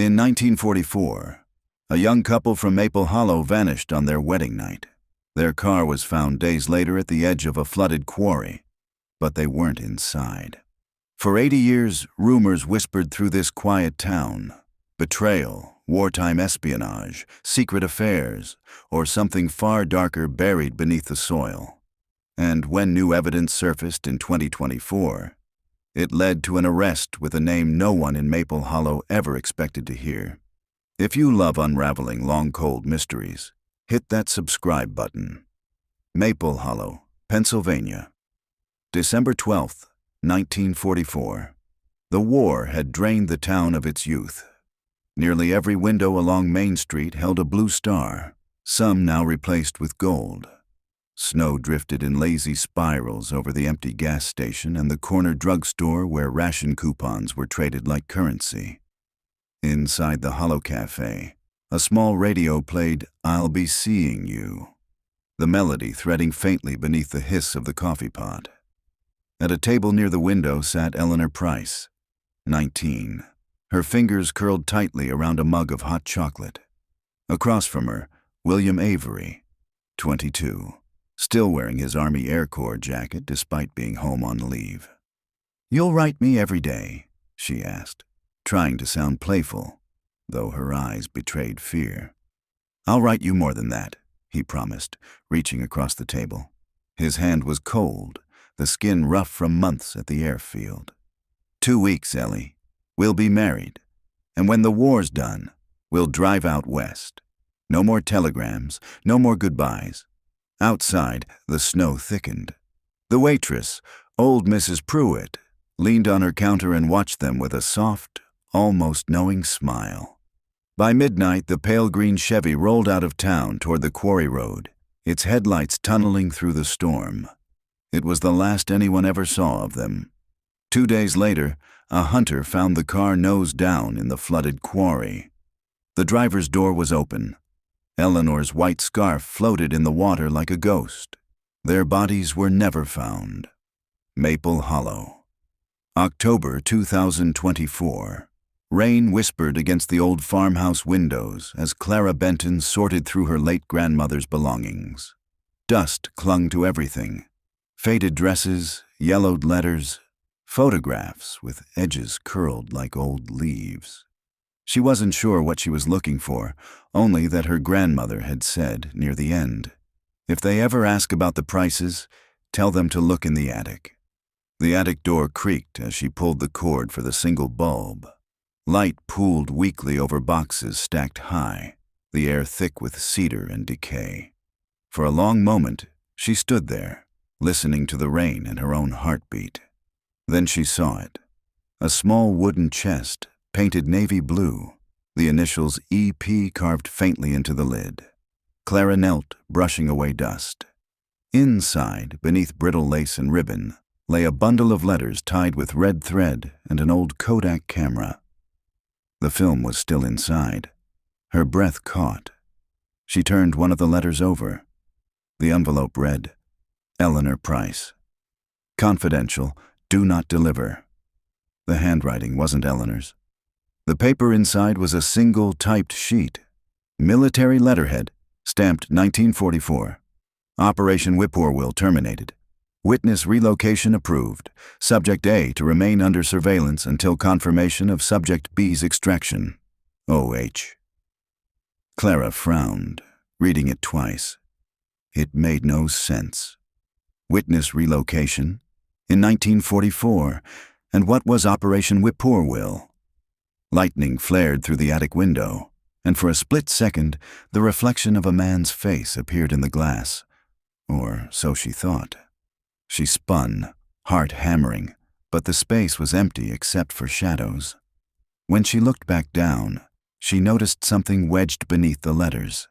In 1944, a young couple from Maple Hollow vanished on their wedding night. Their car was found days later at the edge of a flooded quarry, but they weren't inside. For 80 years, rumors whispered through this quiet town. Betrayal, wartime espionage, secret affairs, or something far darker buried beneath the soil. And when new evidence surfaced in 2024, it led to an arrest with a name no one in Maple Hollow ever expected to hear. If you love unraveling long cold mysteries, hit that subscribe button. Maple Hollow, Pennsylvania. December 12, 1944. The war had drained the town of its youth. Nearly every window along Main Street held a blue star, some now replaced with gold. Snow drifted in lazy spirals over the empty gas station and the corner drugstore where ration coupons were traded like currency. Inside the Hollow Cafe, a small radio played "I'll Be Seeing You," the melody threading faintly beneath the hiss of the coffee pot. At a table near the window sat Eleanor Price, 19, her fingers curled tightly around a mug of hot chocolate. Across from her, William Avery, 22, still wearing his Army Air Corps jacket despite being home on leave. "You'll write me every day?" she asked, trying to sound playful, though her eyes betrayed fear. "I'll write you more than that," he promised, reaching across the table. His hand was cold, the skin rough from months at the airfield. 2 weeks, Ellie. We'll be married. And when the war's done, we'll drive out west. No more telegrams, no more goodbyes. Outside, the snow thickened. The waitress, old Mrs. Pruitt, leaned on her counter and watched them with a soft, almost knowing smile. By midnight, the pale green Chevy rolled out of town toward the quarry road, its headlights tunneling through the storm. It was the last anyone ever saw of them. 2 days later, a hunter found the car nose down in the flooded quarry. The driver's door was open. Eleanor's white scarf floated in the water like a ghost. Their bodies were never found. Maple Hollow. October 2024. Rain whispered against the old farmhouse windows as Clara Benton sorted through her late grandmother's belongings. Dust clung to everything. Faded dresses, yellowed letters, photographs with edges curled like old leaves. She wasn't sure what she was looking for, only that her grandmother had said near the end, "If they ever ask about the prices, tell them to look in the attic." The attic door creaked as she pulled the cord for the single bulb. Light pooled weakly over boxes stacked high, the air thick with cedar and decay. For a long moment, she stood there, listening to the rain and her own heartbeat. Then she saw it. A small wooden chest, painted navy blue, the initials EP carved faintly into the lid. Clara knelt, brushing away dust. Inside, beneath brittle lace and ribbon, lay a bundle of letters tied with red thread and an old Kodak camera. The film was still inside. Her breath caught. She turned one of the letters over. The envelope read, "Eleanor Price. Confidential, do not deliver." The handwriting wasn't Eleanor's. The paper inside was a single typed sheet. Military letterhead, stamped 1944. Operation Whippoorwill terminated. Witness relocation approved. Subject A to remain under surveillance until confirmation of Subject B's extraction. O.H. Clara frowned, reading it twice. It made no sense. Witness relocation? In 1944, and what was Operation Whippoorwill? Lightning flared through the attic window, and for a split second, the reflection of a man's face appeared in the glass. Or so she thought. She spun, heart hammering, but the space was empty except for shadows. When she looked back down, she noticed something wedged beneath the letters.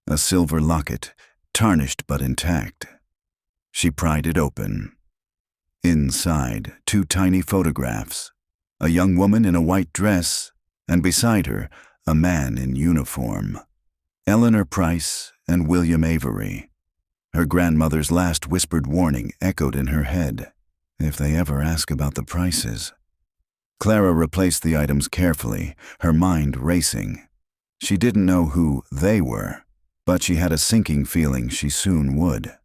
A silver locket, tarnished but intact. She pried it open. Inside, 2 tiny photographs. A young woman in a white dress, and beside her, a man in uniform. Eleanor Price and William Avery. Her grandmother's last whispered warning echoed in her head. If they ever ask about the prices. Clara replaced the items carefully, her mind racing. She didn't know who they were, but she had a sinking feeling she soon would.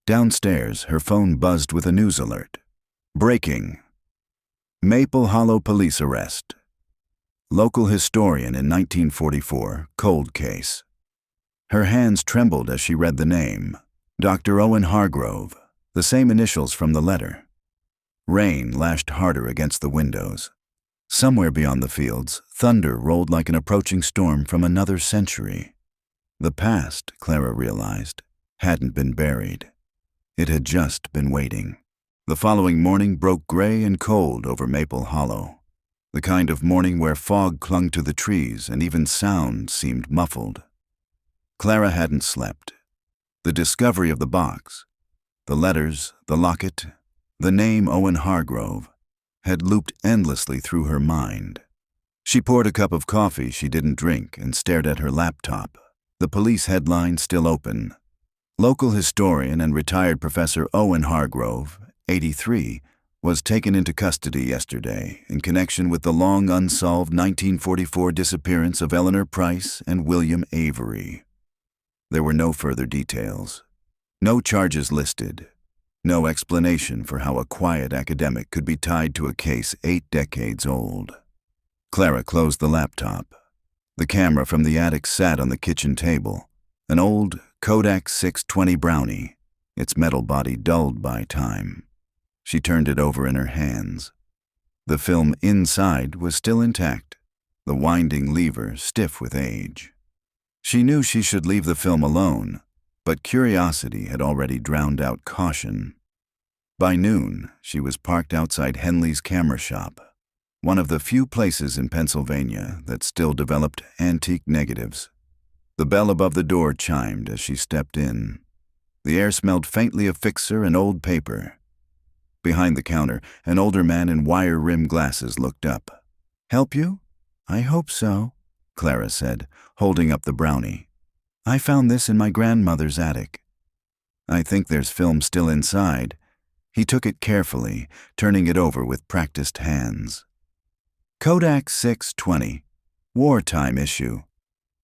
Downstairs, her phone buzzed with a news alert. Breaking. Maple Hollow police arrest. Local historian in 1944, cold case. Her hands trembled as she read the name. Dr. Owen Hargrove, the same initials from the letter. Rain lashed harder against the windows. Somewhere beyond the fields, thunder rolled like an approaching storm from another century. The past, Clara realized, hadn't been buried. It had just been waiting. The following morning broke gray and cold over Maple Hollow, the kind of morning where fog clung to the trees and even sound seemed muffled. Clara hadn't slept. The discovery of the box, the letters, the locket, the name Owen Hargrove, had looped endlessly through her mind. She poured a cup of coffee she didn't drink and stared at her laptop, the police headline still open. Local historian and retired Professor Owen Hargrove, 83, was taken into custody yesterday in connection with the long unsolved 1944 disappearance of Eleanor Price and William Avery. There were no further details, no charges listed, no explanation for how a quiet academic could be tied to a case 8 decades old. Clara closed the laptop. The camera from the attic sat on the kitchen table, an old Kodak 620 Brownie, its metal body dulled by time. She turned it over in her hands. The film inside was still intact, the winding lever stiff with age. She knew she should leave the film alone, but curiosity had already drowned out caution. By noon, she was parked outside Henley's camera shop, one of the few places in Pennsylvania that still developed antique negatives. The bell above the door chimed as she stepped in. The air smelled faintly of fixer and old paper. Behind the counter, an older man in wire-rimmed glasses looked up. "Help you?" "I hope so," Clara said, holding up the Brownie. "I found this in my grandmother's attic." "I think there's film still inside." He took it carefully, turning it over with practiced hands. Kodak 620, wartime issue.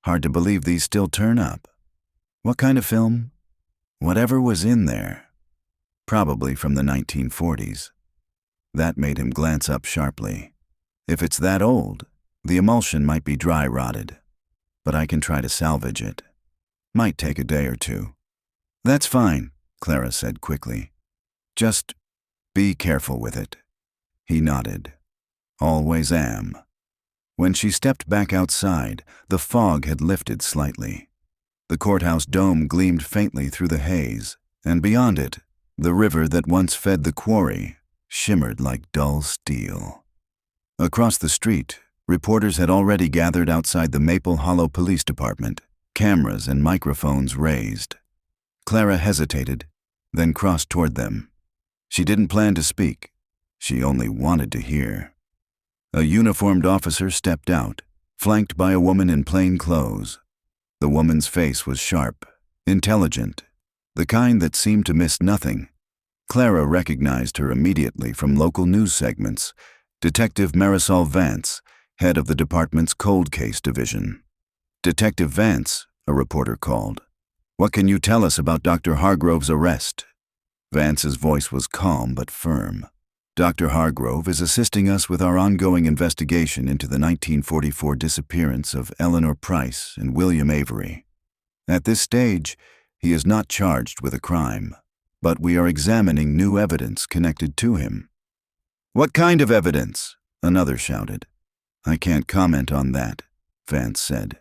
Hard to believe these still turn up. What kind of film? Whatever was in there. Probably from the 1940s. That made him glance up sharply. If it's that old, the emulsion might be dry-rotted, but I can try to salvage it. Might take a day or two. "That's fine," Clara said quickly. "Just be careful with it." He nodded. "Always am." When she stepped back outside, the fog had lifted slightly. The courthouse dome gleamed faintly through the haze, and beyond it, the river that once fed the quarry shimmered like dull steel. Across the street, reporters had already gathered outside the Maple Hollow Police Department, cameras and microphones raised. Clara hesitated, then crossed toward them. She didn't plan to speak. She only wanted to hear. A uniformed officer stepped out, flanked by a woman in plain clothes. The woman's face was sharp, intelligent, the kind that seemed to miss nothing. Clara recognized her immediately from local news segments. Detective Marisol Vance, head of the department's cold case division. "Detective Vance," a reporter called. "What can you tell us about Dr. Hargrove's arrest?" Vance's voice was calm but firm. "Dr. Hargrove is assisting us with our ongoing investigation into the 1944 disappearance of Eleanor Price and William Avery. At this stage, he is not charged with a crime, but we are examining new evidence connected to him." "What kind of evidence?" another shouted. "I can't comment on that," Vance said.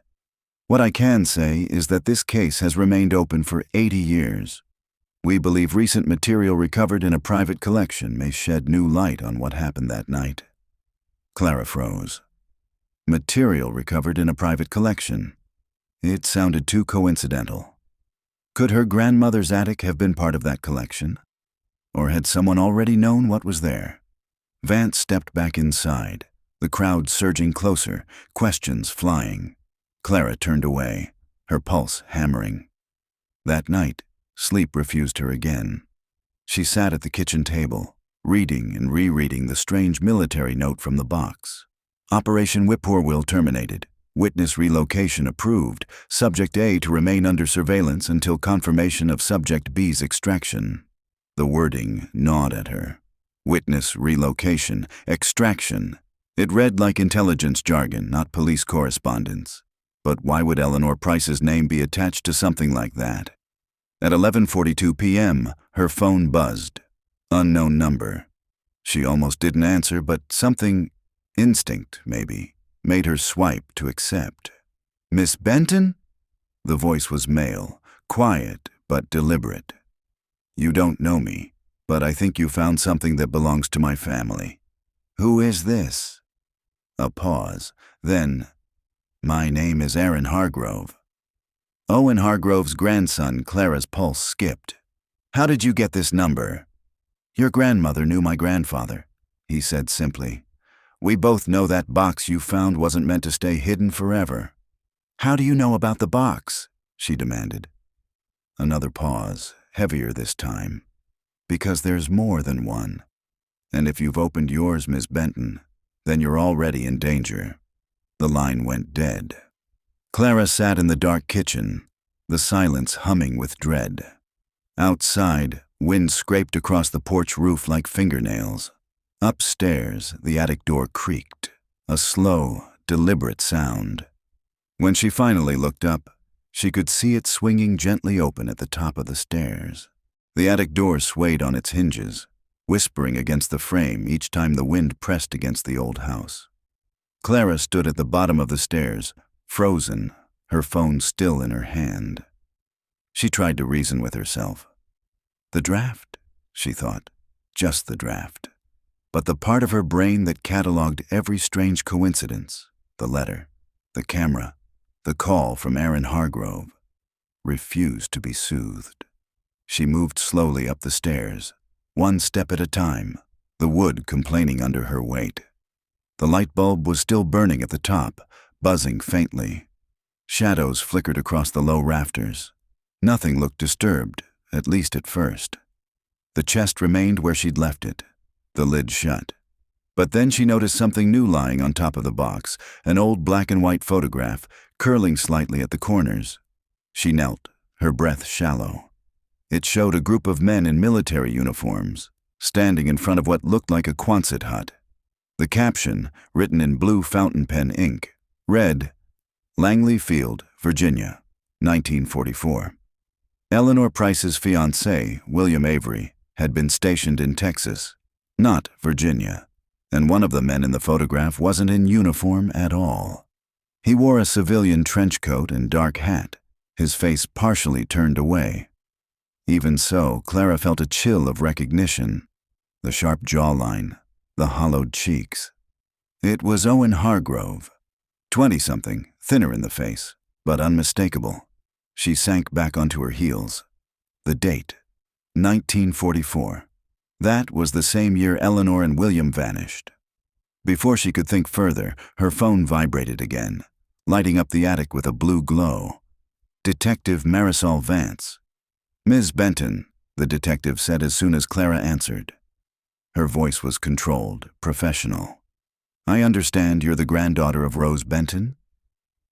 "What I can say is that this case has remained open for 80 years. We believe recent material recovered in a private collection may shed new light on what happened that night." Clara froze. Material recovered in a private collection. It sounded too coincidental. Could her grandmother's attic have been part of that collection? Or had someone already known what was there? Vance stepped back inside, the crowd surging closer, questions flying. Clara turned away, her pulse hammering. That night, sleep refused her again. She sat at the kitchen table, reading and rereading the strange military note from the box. Operation Whippoorwill terminated. Witness relocation approved. Subject A to remain under surveillance until confirmation of Subject B's extraction. The wording gnawed at her. Witness relocation, extraction. It read like intelligence jargon, not police correspondence. But why would Eleanor Price's name be attached to something like that? At 11:42 p.m., her phone buzzed. Unknown number. She almost didn't answer, but something, instinct maybe, made her swipe to accept. "Miss Benton?" The voice was male, quiet but deliberate. "You don't know me, but I think you found something that belongs to my family. Who is this?" A pause. Then, "My name is Aaron Hargrove." Owen Hargrove's grandson, Clara's pulse skipped. "How did you get this number?" "Your grandmother knew my grandfather," he said simply. "We both know that box you found wasn't meant to stay hidden forever." "How do you know about the box?" she demanded. Another pause, heavier this time. "Because there's more than one. And if you've opened yours, Miss Benton, then you're already in danger." The line went dead. Clara sat in the dark kitchen, the silence humming with dread. Outside, wind scraped across the porch roof like fingernails. Upstairs, the attic door creaked, a slow, deliberate sound. When she finally looked up, she could see it swinging gently open at the top of the stairs. The attic door swayed on its hinges, whispering against the frame each time the wind pressed against the old house. Clara stood at the bottom of the stairs, frozen, her phone still in her hand. She tried to reason with herself. The draft, she thought, just the draft. But the part of her brain that cataloged every strange coincidence, the letter, the camera, the call from Aaron Hargrove, refused to be soothed. She moved slowly up the stairs, one step at a time, the wood complaining under her weight. The light bulb was still burning at the top, buzzing faintly. Shadows flickered across the low rafters. Nothing looked disturbed, at least at first. The chest remained where she'd left it, the lid shut. But then she noticed something new lying on top of the box, an old black and white photograph, curling slightly at the corners. She knelt, her breath shallow. It showed a group of men in military uniforms, standing in front of what looked like a Quonset hut. The caption, written in blue fountain pen ink, read, "Langley Field, Virginia, 1944. Eleanor Price's fiancé, William Avery, had been stationed in Texas, not Virginia, and one of the men in the photograph wasn't in uniform at all. He wore a civilian trench coat and dark hat, his face partially turned away. Even so, Clara felt a chill of recognition, the sharp jawline, the hollowed cheeks. It was Owen Hargrove, 20-something, thinner in the face, but unmistakable. She sank back onto her heels. The date, 1944. That was the same year Eleanor and William vanished. Before she could think further, her phone vibrated again, lighting up the attic with a blue glow. Detective Marisol Vance. "Ms. Benton," the detective said as soon as Clara answered. Her voice was controlled, professional. "I understand you're the granddaughter of Rose Benton?"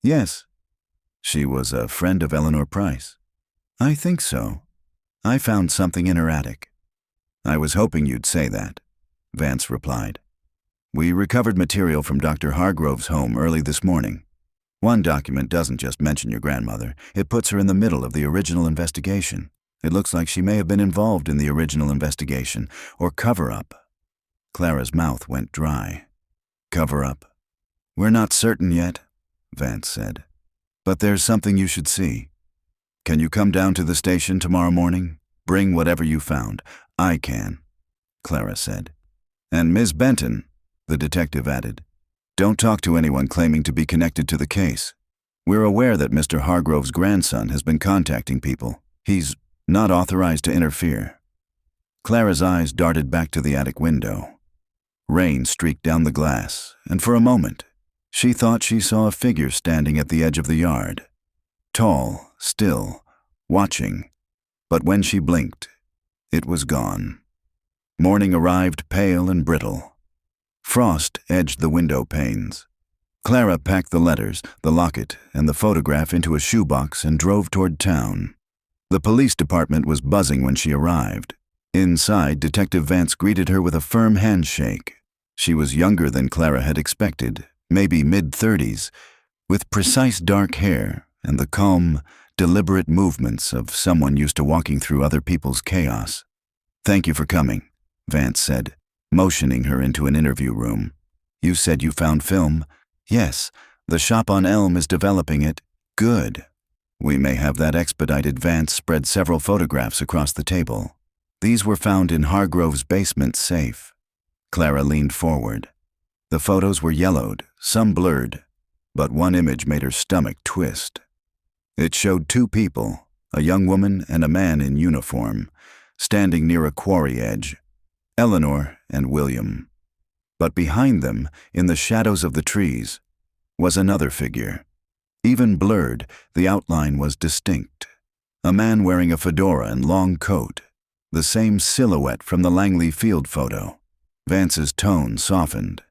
"Yes." "She was a friend of Eleanor Price?" "I think so. I found something in her attic." "I was hoping you'd say that," Vance replied. "We recovered material from Dr. Hargrove's home early this morning. One document doesn't just mention your grandmother. It puts her in the middle of the original investigation. It looks like she may have been involved in the original investigation, or cover-up." Clara's mouth went dry. "Cover-up?" "We're not certain yet," Vance said. "But there's something you should see. Can you come down to the station tomorrow morning? Bring whatever you found." "I can," Clara said. "And Ms. Benton," the detective added, "don't talk to anyone claiming to be connected to the case. We're aware that Mr. Hargrove's grandson has been contacting people. He's not authorized to interfere." Clara's eyes darted back to the attic window. Rain streaked down the glass, and for a moment, she thought she saw a figure standing at the edge of the yard. Tall, still, watching. But when she blinked, it was gone. Morning arrived pale and brittle. Frost edged the window panes. Clara packed the letters, the locket, and the photograph into a shoebox and drove toward town. The police department was buzzing when she arrived. Inside, Detective Vance greeted her with a firm handshake. She was younger than Clara had expected, maybe mid-30s, with precise dark hair and the calm, deliberate movements of someone used to walking through other people's chaos. "Thank you for coming," Vance said, motioning her into an interview room. "You said you found film?" "Yes, the shop on Elm is developing it." "Good. We may have that expedited." Vance spread several photographs across the table. These were found in Hargrove's basement safe. Clara leaned forward. The photos were yellowed, some blurred, but one image made her stomach twist. It showed two people, a young woman and a man in uniform, standing near a quarry edge, Eleanor and William. But behind them, in the shadows of the trees, was another figure. Even blurred, the outline was distinct. A man wearing a fedora and long coat, the same silhouette from the Langley Field photo. Vance's tone softened.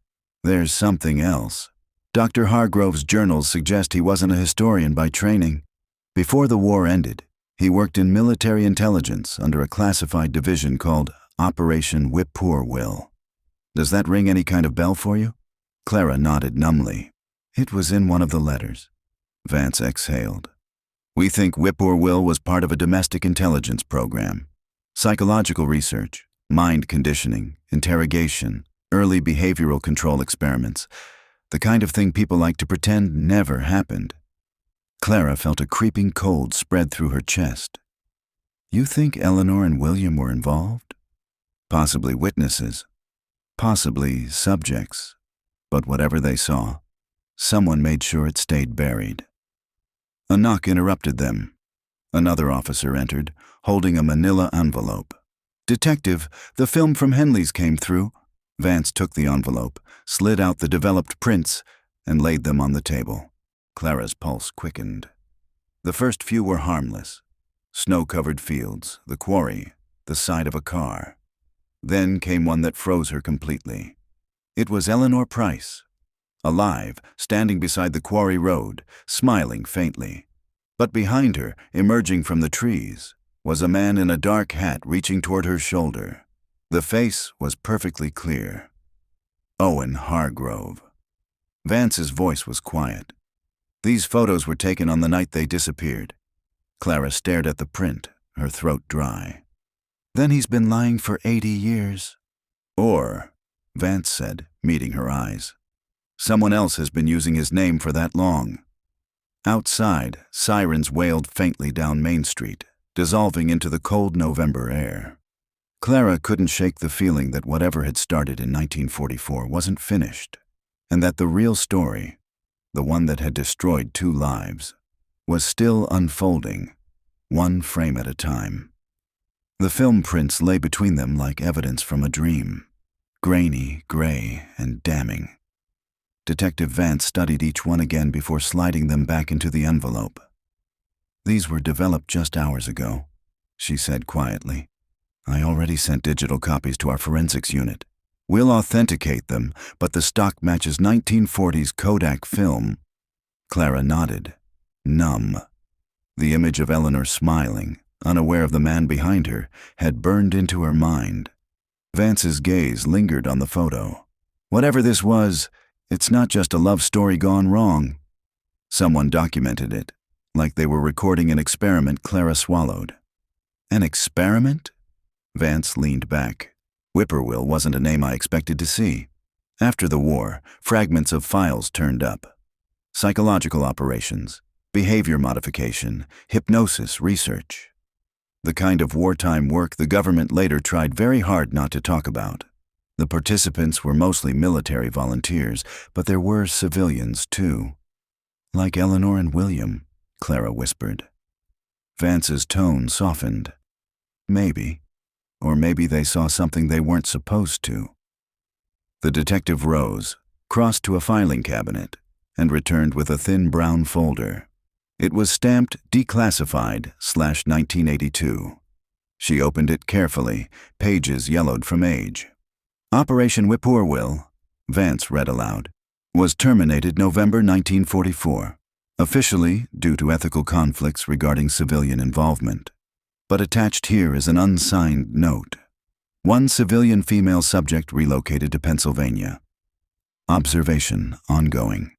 "There's something else. Dr. Hargrove's journals suggest he wasn't a historian by training. Before the war ended, he worked in military intelligence under a classified division called Operation Whippoorwill. Does that ring any kind of bell for you?" Clara nodded numbly. "It was in one of the letters." Vance exhaled. "We think Whippoorwill was part of a domestic intelligence program. Psychological research, mind conditioning, interrogation, early behavioral control experiments. The kind of thing people like to pretend never happened." Clara felt a creeping cold spread through her chest. "You think Eleanor and William were involved? Possibly witnesses, possibly subjects, but whatever they saw, someone made sure it stayed buried." A knock interrupted them. Another officer entered, holding a manila envelope. "Detective, the film from Henley's came through." Vance took the envelope, slid out the developed prints, and laid them on the table. Clara's pulse quickened. The first few were harmless. Snow-covered fields, the quarry, the side of a car. Then came one that froze her completely. It was Eleanor Price, alive, standing beside the quarry road, smiling faintly. But behind her, emerging from the trees, was a man in a dark hat reaching toward her shoulder. The face was perfectly clear. Owen Hargrove. Vance's voice was quiet. "These photos were taken on the night they disappeared." Clara stared at the print, her throat dry. "Then he's been lying for 80 years. Or," Vance said, meeting her eyes, "someone else has been using his name for that long." Outside, sirens wailed faintly down Main Street, dissolving into the cold November air. Clara couldn't shake the feeling that whatever had started in 1944 wasn't finished, and that the real story, the one that had destroyed 2 lives, was still unfolding, one frame at a time. The film prints lay between them like evidence from a dream, grainy, gray, and damning. Detective Vance studied each one again before sliding them back into the envelope. "These were developed just hours ago," she said quietly. "I already sent digital copies to our forensics unit. We'll authenticate them, but the stock matches 1940s Kodak film." Clara nodded, numb. The image of Eleanor smiling, unaware of the man behind her, had burned into her mind. Vance's gaze lingered on the photo. Whatever this was, it's not just a love story gone wrong. Someone documented it, like they were recording an experiment. Clara swallowed. "An experiment?" Vance leaned back. Whippoorwill wasn't a name I expected to see. After the war, fragments of files turned up. Psychological operations, behavior modification, hypnosis research. The kind of wartime work the government later tried very hard not to talk about. The participants were mostly military volunteers, but there were civilians too. "Like Eleanor and William," Clara whispered. Vance's tone softened. "Maybe. Or maybe they saw something they weren't supposed to." The detective rose, crossed to a filing cabinet, and returned with a thin brown folder. It was stamped Declassified/1982. She opened it carefully, pages yellowed from age. Operation Whippoorwill, Vance read aloud, was terminated November 1944, officially due to ethical conflicts regarding civilian involvement. But attached here is an unsigned note. One civilian female subject relocated to Pennsylvania. Observation ongoing.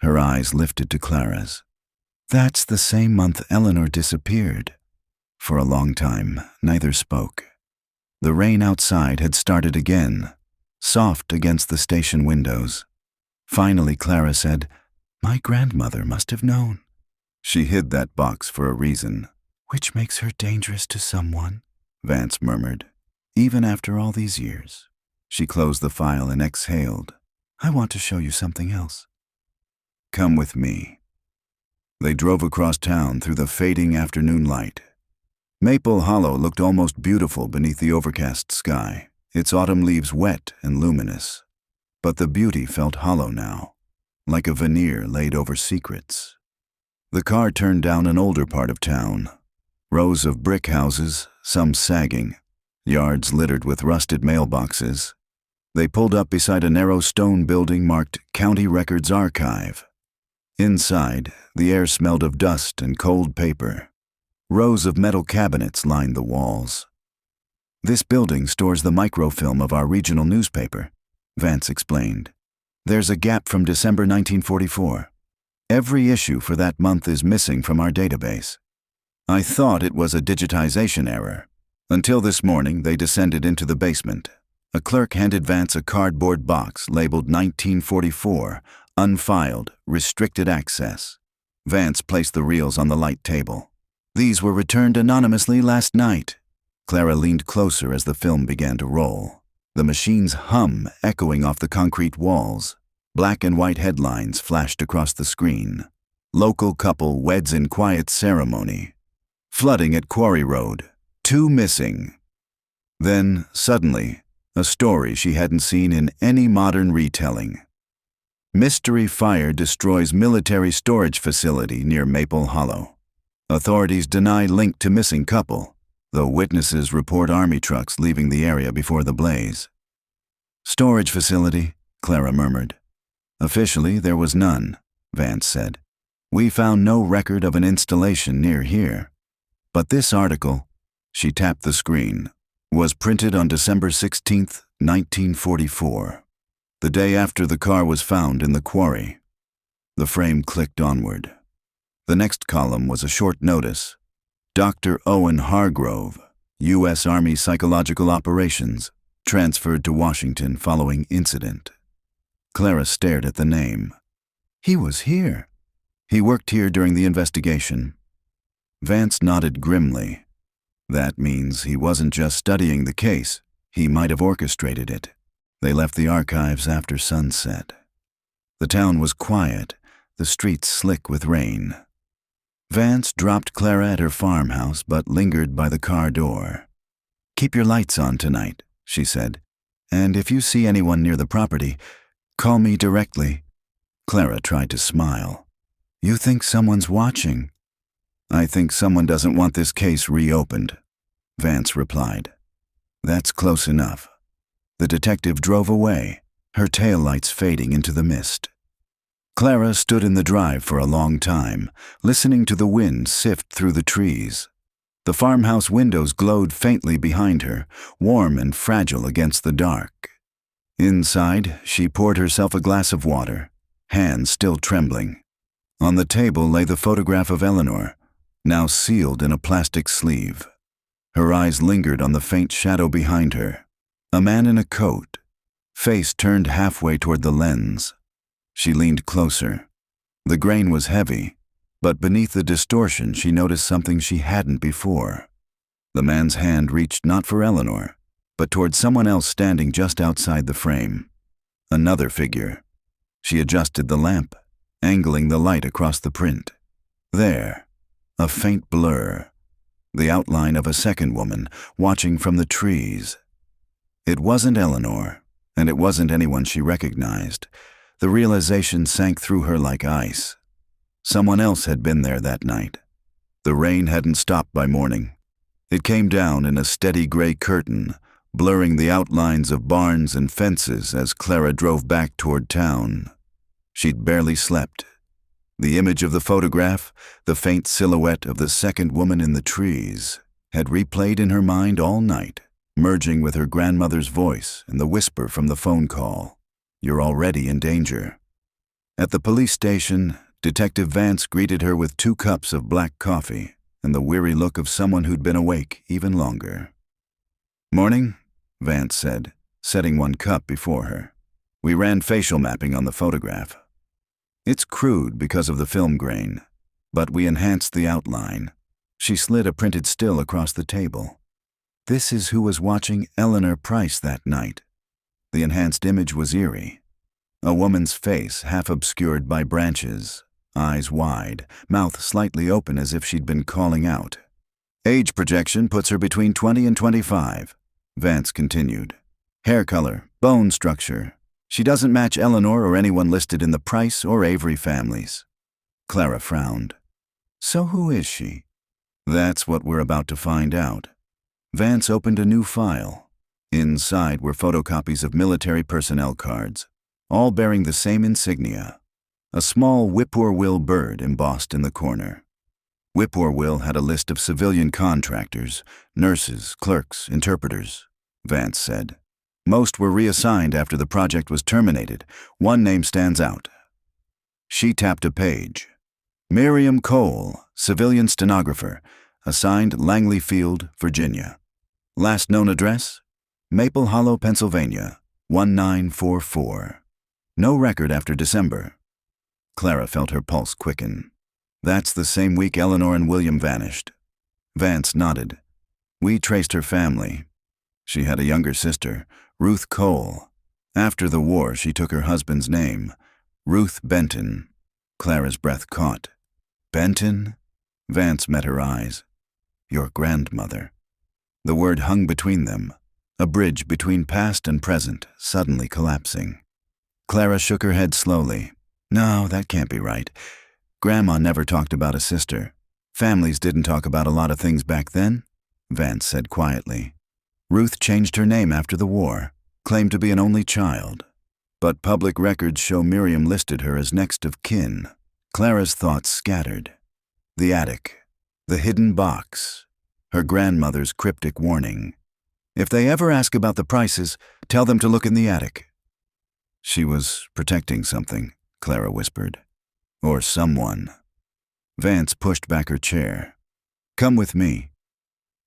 Her eyes lifted to Clara's. That's the same month Eleanor disappeared. For a long time, neither spoke. The rain outside had started again, soft against the station windows. Finally, Clara said, "My grandmother must have known." She hid that box for a reason. "Which makes her dangerous to someone," Vance murmured. "Even after all these years." She closed the file and exhaled. "I want to show you something else." "Come with me." They drove across town through the fading afternoon light. Maple Hollow looked almost beautiful beneath the overcast sky, its autumn leaves wet and luminous. But the beauty felt hollow now, like a veneer laid over secrets. The car turned down an older part of town. Rows of brick houses, some sagging, yards littered with rusted mailboxes. They pulled up beside a narrow stone building marked County Records Archive. Inside, the air smelled of dust and cold paper. Rows of metal cabinets lined the walls. "This building stores the microfilm of our regional newspaper," Vance explained. "There's a gap from December 1944. Every issue for that month is missing from our database. I thought it was a digitization error. Until this morning, they descended into the basement. A clerk handed Vance a cardboard box labeled 1944, unfiled, restricted access. Vance placed the reels on the light table. "These were returned anonymously last night." Clara leaned closer as the film began to roll. The machine's hum echoing off the concrete walls. Black and white headlines flashed across the screen. "Local couple weds in quiet ceremony." "Flooding at Quarry Road. 2 missing." Then, suddenly, a story she hadn't seen in any modern retelling. "Mystery fire destroys military storage facility near Maple Hollow. Authorities deny link to missing couple, though witnesses report army trucks leaving the area before the blaze." "Storage facility," Clara murmured. "Officially, there was none," Vance said. "We found no record of an installation near here. But this article," she tapped the screen, "was printed on December 16, 1944, the day after the car was found in the quarry." The frame clicked onward. The next column was a short notice. "Dr. Owen Hargrove, U.S. Army Psychological Operations, transferred to Washington following incident." Clara stared at the name. "He was here." "He worked here during the investigation." Vance nodded grimly. "That means he wasn't just studying the case. He might have orchestrated it." They left the archives after sunset. The town was quiet, the streets slick with rain. Vance dropped Clara at her farmhouse but lingered by the car door. "Keep your lights on tonight," she said. "And if you see anyone near the property, call me directly." Clara tried to smile. "You think someone's watching?" "I think someone doesn't want this case reopened," Vance replied. "That's close enough." The detective drove away, her taillights fading into the mist. Clara stood in the drive for a long time, listening to the wind sift through the trees. The farmhouse windows glowed faintly behind her, warm and fragile against the dark. Inside, she poured herself a glass of water, hands still trembling. On the table lay the photograph of Eleanor, now sealed in a plastic sleeve. Her eyes lingered on the faint shadow behind her. A man in a coat, face turned halfway toward the lens. She leaned closer. The grain was heavy, but beneath the distortion she noticed something she hadn't before. The man's hand reached not for Eleanor, but toward someone else standing just outside the frame. Another figure. She adjusted the lamp, angling the light across the print. There, a faint blur, the outline of a second woman watching from the trees. It wasn't Eleanor, and it wasn't anyone she recognized. The realization sank through her like ice. Someone else had been there that night. The rain hadn't stopped by morning. It came down in a steady gray curtain, blurring the outlines of barns and fences as Clara drove back toward town. She'd barely slept. The image of the photograph, the faint silhouette of the second woman in the trees, had replayed in her mind all night, merging with her grandmother's voice and the whisper from the phone call. "You're already in danger." At the police station, Detective Vance greeted her with 2 cups of black coffee and the weary look of someone who'd been awake even longer. "Morning," Vance said, setting 1 cup before her. "We ran facial mapping on the photograph. It's crude because of the film grain, but we enhanced the outline." She slid a printed still across the table. "This is who was watching Eleanor Price that night." The enhanced image was eerie. A woman's face half obscured by branches, eyes wide, mouth slightly open as if she'd been calling out. "Age projection puts her between 20 and 25, Vance continued. "Hair color, bone structure. She doesn't match Eleanor or anyone listed in the Price or Avery families." Clara frowned. "So who is she?" "That's what we're about to find out." Vance opened a new file. Inside were photocopies of military personnel cards, all bearing the same insignia, a small Whippoorwill bird embossed in the corner. Whippoorwill had a list of civilian contractors, nurses, clerks, interpreters, Vance said. Most were reassigned after the project was terminated. One name stands out. She tapped a page. Miriam Cole, civilian stenographer, assigned Langley Field, Virginia. Last known address? Maple Hollow, Pennsylvania, 1944. No record after December. Clara felt her pulse quicken. That's the same week Eleanor and William vanished. Vance nodded. We traced her family. She had a younger sister, Ruth Cole. After the war, she took her husband's name, Ruth Benton. Clara's breath caught. Benton? Vance met her eyes. Your grandmother. The word hung between them, a bridge between past and present, suddenly collapsing. Clara shook her head slowly. No, that can't be right. Grandma never talked about a sister. Families didn't talk about a lot of things back then, Vance said quietly. Ruth changed her name after the war, claimed to be an only child. But public records show Miriam listed her as next of kin. Clara's thoughts scattered. The attic, the hidden box, her grandmother's cryptic warning. If they ever ask about the prices, tell them to look in the attic. She was protecting something, Clara whispered. Or someone. Vance pushed back her chair. Come with me.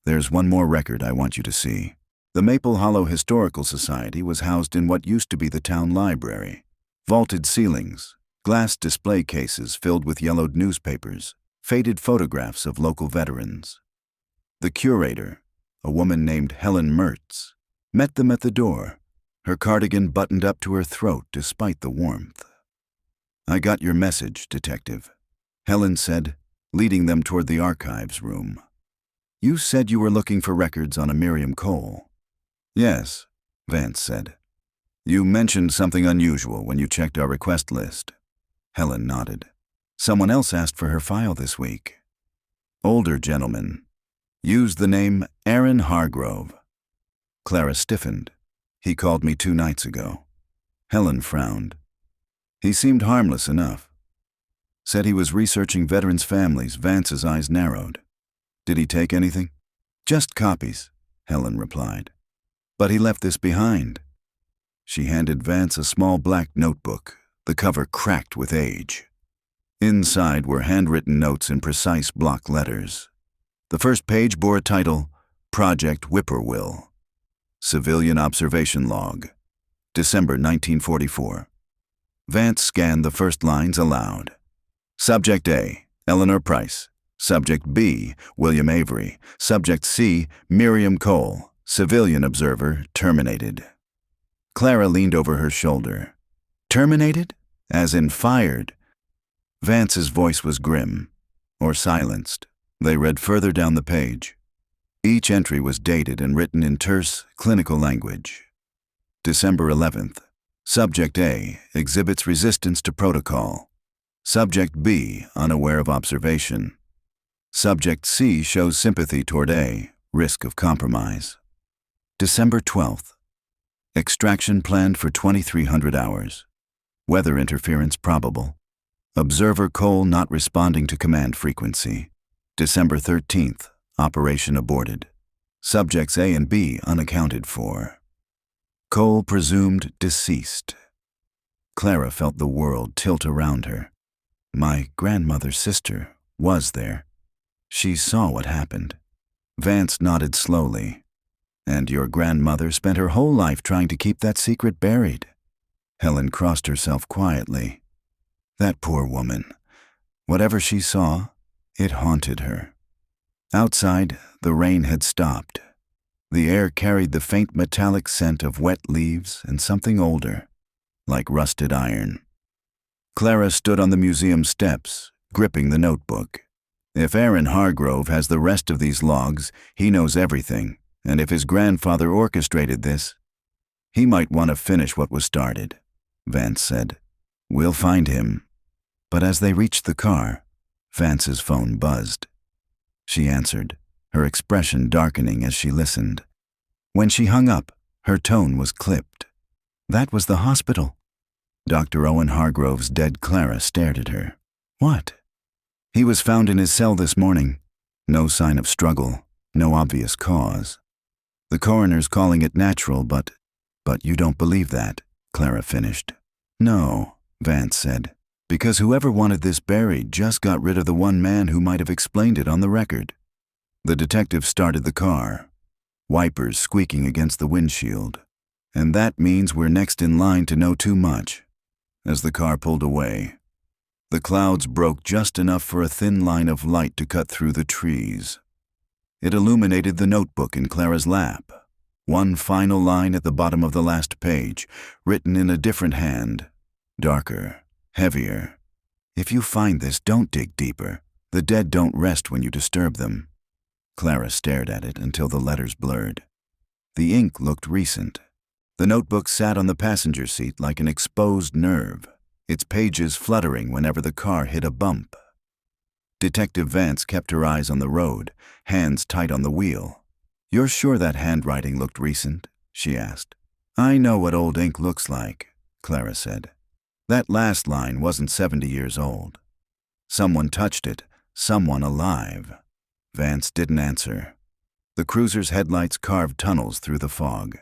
There's one more record I want you to see. The Maple Hollow Historical Society was housed in what used to be the town library. Vaulted ceilings, glass display cases filled with yellowed newspapers, faded photographs of local veterans. The curator, a woman named Helen Mertz, met them at the door, her cardigan buttoned up to her throat despite the warmth. I got your message, Detective, Helen said, leading them toward the archives room. You said you were looking for records on a Miriam Cole. Yes, Vance said. You mentioned something unusual when you checked our request list. Helen nodded. Someone else asked for her file this week. Older gentleman. Used the name Aaron Hargrove. Clara stiffened. He called me 2 nights ago. Helen frowned. He seemed harmless enough. Said he was researching veterans' families. Vance's eyes narrowed. Did he take anything? Just copies, Helen replied. But he left this behind. She handed Vance a small black notebook, the cover cracked with age. Inside were handwritten notes in precise block letters. The first page bore a title, Project Whippoorwill. Civilian Observation Log, December 1944. Vance scanned the first lines aloud. Subject A, Eleanor Price. Subject B, William Avery. Subject C, Miriam Cole. Civilian observer, terminated. Clara leaned over her shoulder. Terminated? As in fired? Vance's voice was grim, or silenced. They read further down the page. Each entry was dated and written in terse, clinical language. December 11th. Subject A exhibits resistance to protocol. Subject B unaware of observation. Subject C shows sympathy toward A, Risk of compromise. December 12th. Extraction planned for 2300 hours. Weather interference probable. Observer Cole not responding to command frequency. December 13th. Operation aborted. Subjects A and B unaccounted for. Cole presumed deceased. Clara felt the world tilt around her. My grandmother's sister was there. She saw what happened. Vance nodded slowly. And your grandmother spent her whole life trying to keep that secret buried. Helen crossed herself quietly. That poor woman. Whatever she saw, it haunted her. Outside, the rain had stopped. The air carried the faint metallic scent of wet leaves and something older, like rusted iron. Clara stood on the museum steps, gripping the notebook. If Aaron Hargrove has the rest of these logs, he knows everything, and if his grandfather orchestrated this, he might want to finish what was started, Vance said. We'll find him. But as they reached the car, Vance's phone buzzed. She answered, her expression darkening as she listened. When she hung up, her tone was clipped. That was the hospital. Dr. Owen Hargrove's dead Clara stared at her. What? He was found in his cell this morning. No sign of struggle, no obvious cause. The coroner's calling it natural, but you don't believe that, Clara finished. No, Vance said, because whoever wanted this buried just got rid of the one man who might have explained it on the record. The detective started the car, wipers squeaking against the windshield. And that means we're next in line to know too much. As the car pulled away, the clouds broke just enough for a thin line of light to cut through the trees. It illuminated the notebook in Clara's lap. One final line at the bottom of the last page, written in a different hand, darker, heavier. If you find this, don't dig deeper. The dead don't rest when you disturb them. Clara stared at it until the letters blurred. The ink looked recent. The notebook sat on the passenger seat like an exposed nerve, its pages fluttering whenever the car hit a bump. Detective Vance kept her eyes on the road, hands tight on the wheel. You're sure that handwriting looked recent? She asked. I know what old ink looks like, Clara said. That last line wasn't 70 years old. Someone touched it, someone alive. Vance didn't answer. The cruiser's headlights carved tunnels through the fog.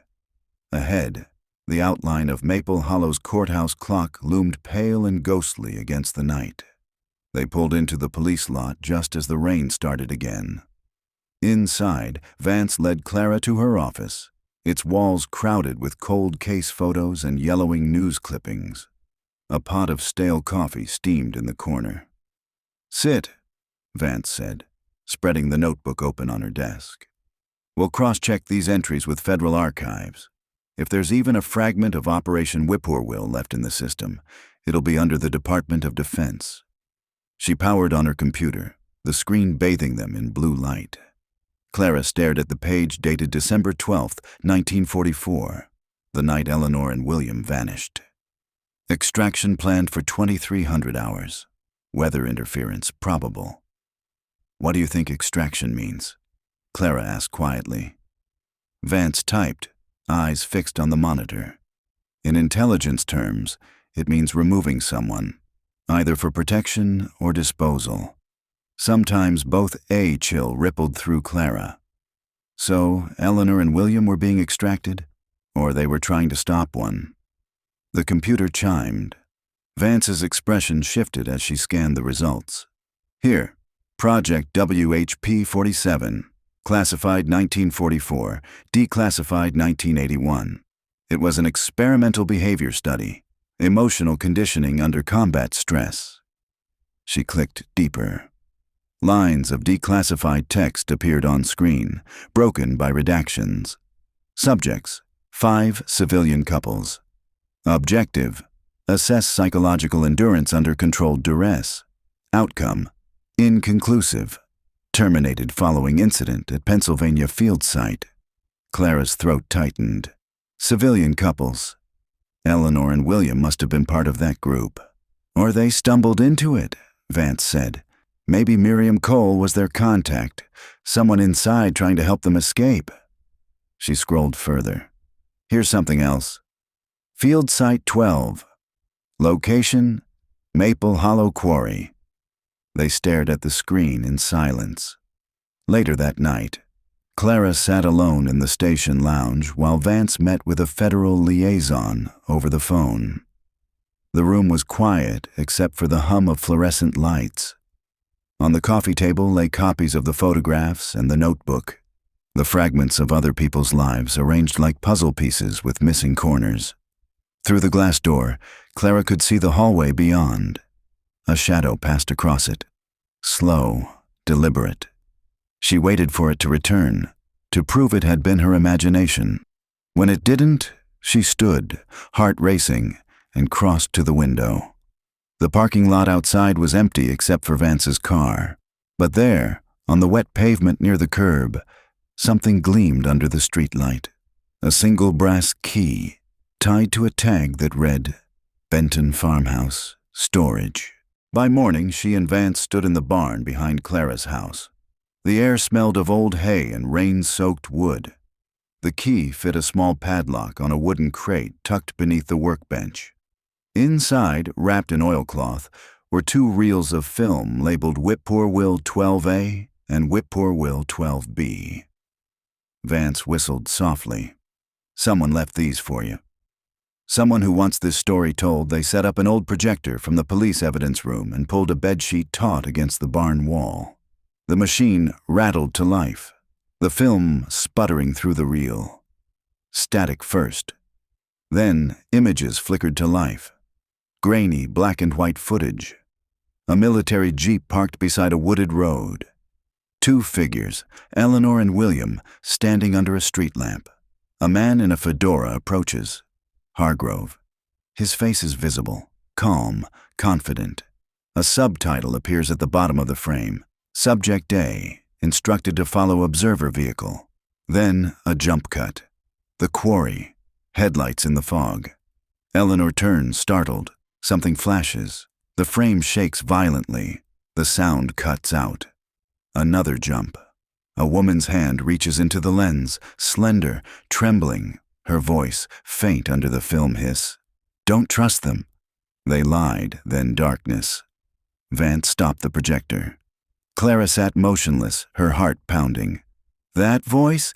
Ahead, the outline of Maple Hollow's courthouse clock loomed pale and ghostly against the night. They pulled into the police lot just as the rain started again. Inside, Vance led Clara to her office, its walls crowded with cold case photos and yellowing news clippings. A pot of stale coffee steamed in the corner. Sit, Vance said, spreading the notebook open on her desk. We'll cross-check these entries with federal archives. If there's even a fragment of Operation Whippoorwill left in the system, it'll be under the Department of Defense. She powered on her computer, the screen bathing them in blue light. Clara stared at the page dated December 12, 1944, the night Eleanor and William vanished. Extraction planned for 2300 hours. Weather interference probable. What do you think extraction means? Clara asked quietly. Vance typed, eyes fixed on the monitor. In intelligence terms, it means removing someone, either for protection or disposal. Sometimes both a chill rippled through Clara. So, Eleanor and William were being extracted, or they were trying to stop one. The computer chimed. Vance's expression shifted as she scanned the results. Here, Project WHP-47, classified 1944, declassified 1981. It was an experimental behavior study, emotional conditioning under combat stress. She clicked deeper. Lines of declassified text appeared on screen, broken by redactions. Subjects, 5 civilian couples. Objective, assess psychological endurance under controlled duress. Outcome, inconclusive. Terminated following incident at Pennsylvania field site. Clara's throat tightened. Civilian couples. Eleanor and William must have been part of that group. Or they stumbled into it, Vance said. Maybe Miriam Cole was their contact, someone inside trying to help them escape. She scrolled further. Here's something else. Field Site 12. Location, Maple Hollow Quarry. They stared at the screen in silence. Later that night, Clara sat alone in the station lounge while Vance met with a federal liaison over the phone. The room was quiet except for the hum of fluorescent lights. On the coffee table lay copies of the photographs and the notebook, the fragments of other people's lives arranged like puzzle pieces with missing corners. Through the glass door, Clara could see the hallway beyond. A shadow passed across it, slow, deliberate. She waited for it to return, to prove it had been her imagination. When it didn't, she stood, heart racing, and crossed to the window. The parking lot outside was empty except for Vance's car. But there, on the wet pavement near the curb, something gleamed under the streetlight. A single brass key, tied to a tag that read, Benton Farmhouse, Storage. By morning, she and Vance stood in the barn behind Clara's house. The air smelled of old hay and rain-soaked wood. The key fit a small padlock on a wooden crate tucked beneath the workbench. Inside, wrapped in oilcloth, were 2 reels of film labeled Whippoorwill 12A and Whippoorwill 12B. Vance whistled softly. Someone left these for you. Someone who wants this story told they set up an old projector from the police evidence room and pulled a bedsheet taut against the barn wall. The machine rattled to life, the film sputtering through the reel. Static first. Then images flickered to life. Grainy black and white footage. A military jeep parked beside a wooded road. 2 figures, Eleanor and William, standing under a street lamp. A man in a fedora approaches. Hargrove. His face is visible, calm, confident. A subtitle appears at the bottom of the frame. Subject A, instructed to follow observer vehicle. Then a jump cut. The quarry. Headlights in the fog. Eleanor turns, startled. Something flashes. The frame shakes violently. The sound cuts out. Another jump. A woman's hand reaches into the lens, slender, trembling. Her voice, faint under the film hiss. Don't trust them. They lied, then darkness. Vance stopped the projector. Clara sat motionless, her heart pounding. That voice?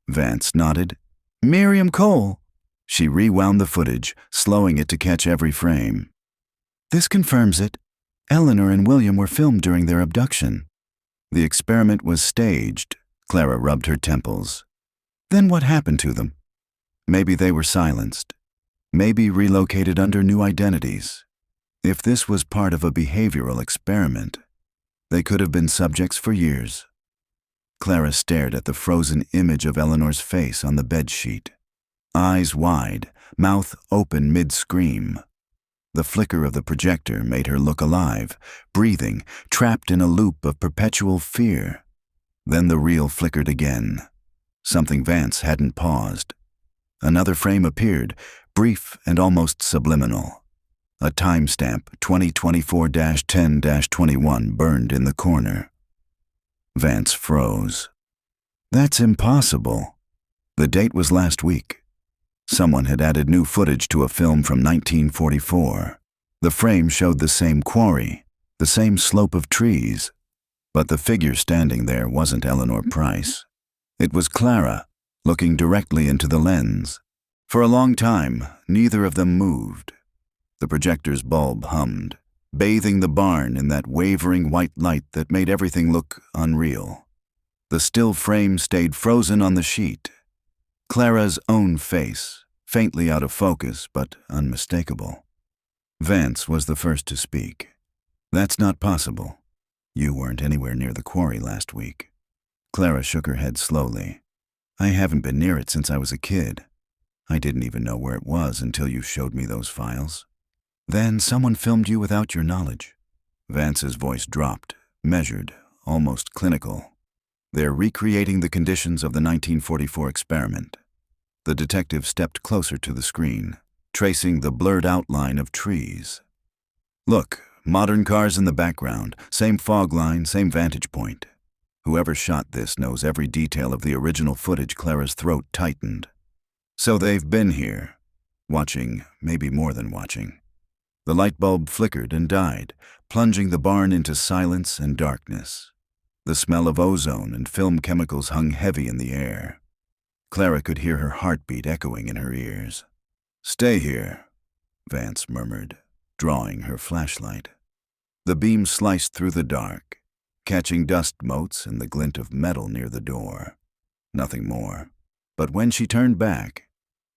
Vance nodded. Miriam Cole. She rewound the footage, slowing it to catch every frame. This confirms it. Eleanor and William were filmed during their abduction. The experiment was staged. Clara rubbed her temples. Then what happened to them? Maybe they were silenced. Maybe relocated under new identities. If this was part of a behavioral experiment, they could have been subjects for years. Clara stared at the frozen image of Eleanor's face on the bedsheet. Eyes wide, mouth open mid-scream. The flicker of the projector made her look alive, breathing, trapped in a loop of perpetual fear. Then the reel flickered again. Something Vance hadn't paused. Another frame appeared, brief and almost subliminal. A timestamp, 2024-10-21, burned in the corner. Vance froze. That's impossible. The date was last week. Someone had added new footage to a film from 1944. The frame showed the same quarry, the same slope of trees. But the figure standing there wasn't Eleanor Price. It was Clara, looking directly into the lens. For a long time, neither of them moved. The projector's bulb hummed, bathing the barn in that wavering white light that made everything look unreal. The still frame stayed frozen on the sheet. Clara's own face, faintly out of focus but unmistakable. Vance was the first to speak. That's not possible. You weren't anywhere near the quarry last week. Clara shook her head slowly. I haven't been near it since I was a kid. I didn't even know where it was until you showed me those files. Then someone filmed you without your knowledge. Vance's voice dropped, measured, almost clinical. They're recreating the conditions of the 1944 experiment. The detective stepped closer to the screen, tracing the blurred outline of trees. Look, Modern cars in the background, same fog line, same vantage point. Whoever shot this knows every detail of the original footage. Clara's throat tightened. So they've been here, watching, maybe more than watching. The light bulb flickered and died, plunging the barn into silence and darkness. The smell of ozone and film chemicals hung heavy in the air. Clara could hear her heartbeat echoing in her ears. "Stay here," Vance murmured, drawing her flashlight. The beam sliced through the dark, catching dust motes and the glint of metal near the door. Nothing more. But when she turned back,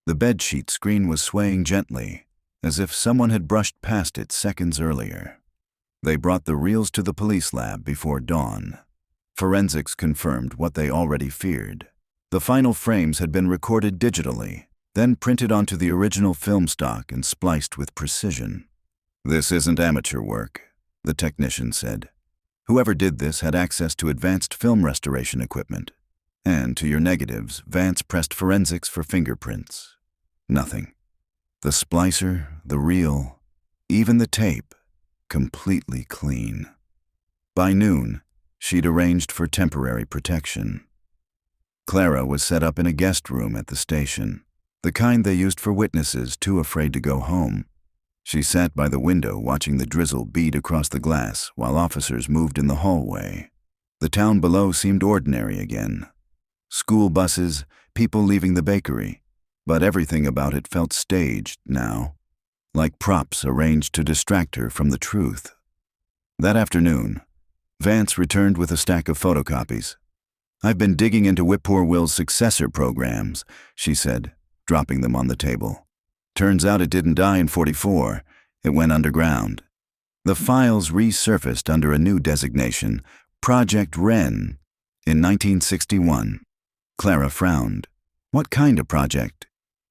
the bedsheet screen was swaying gently, as if someone had brushed past it seconds earlier. They brought the reels to the police lab before dawn. Forensics confirmed what they already feared. The final frames had been recorded digitally, then printed onto the original film stock and spliced with precision. "This isn't amateur work," the technician said. "Whoever did this had access to advanced film restoration equipment. And to your negatives, Vance pressed forensics for fingerprints. Nothing. The splicer, the reel, even the tape, completely clean." By noon, she'd arranged for temporary protection. Clara was set up in a guest room at the station, the kind they used for witnesses too afraid to go home. She sat by the window watching the drizzle bead across the glass while officers moved in the hallway. The town below seemed ordinary again. School buses, people leaving the bakery, but everything about it felt staged now, like props arranged to distract her from the truth. That afternoon, Vance returned with a stack of photocopies. "I've been digging into Whippoorwill's successor programs," she said, dropping them on the table. "Turns out it didn't die in '44. It went underground." The files resurfaced under a new designation, Project Wren, in 1961. Clara frowned. What kind of project?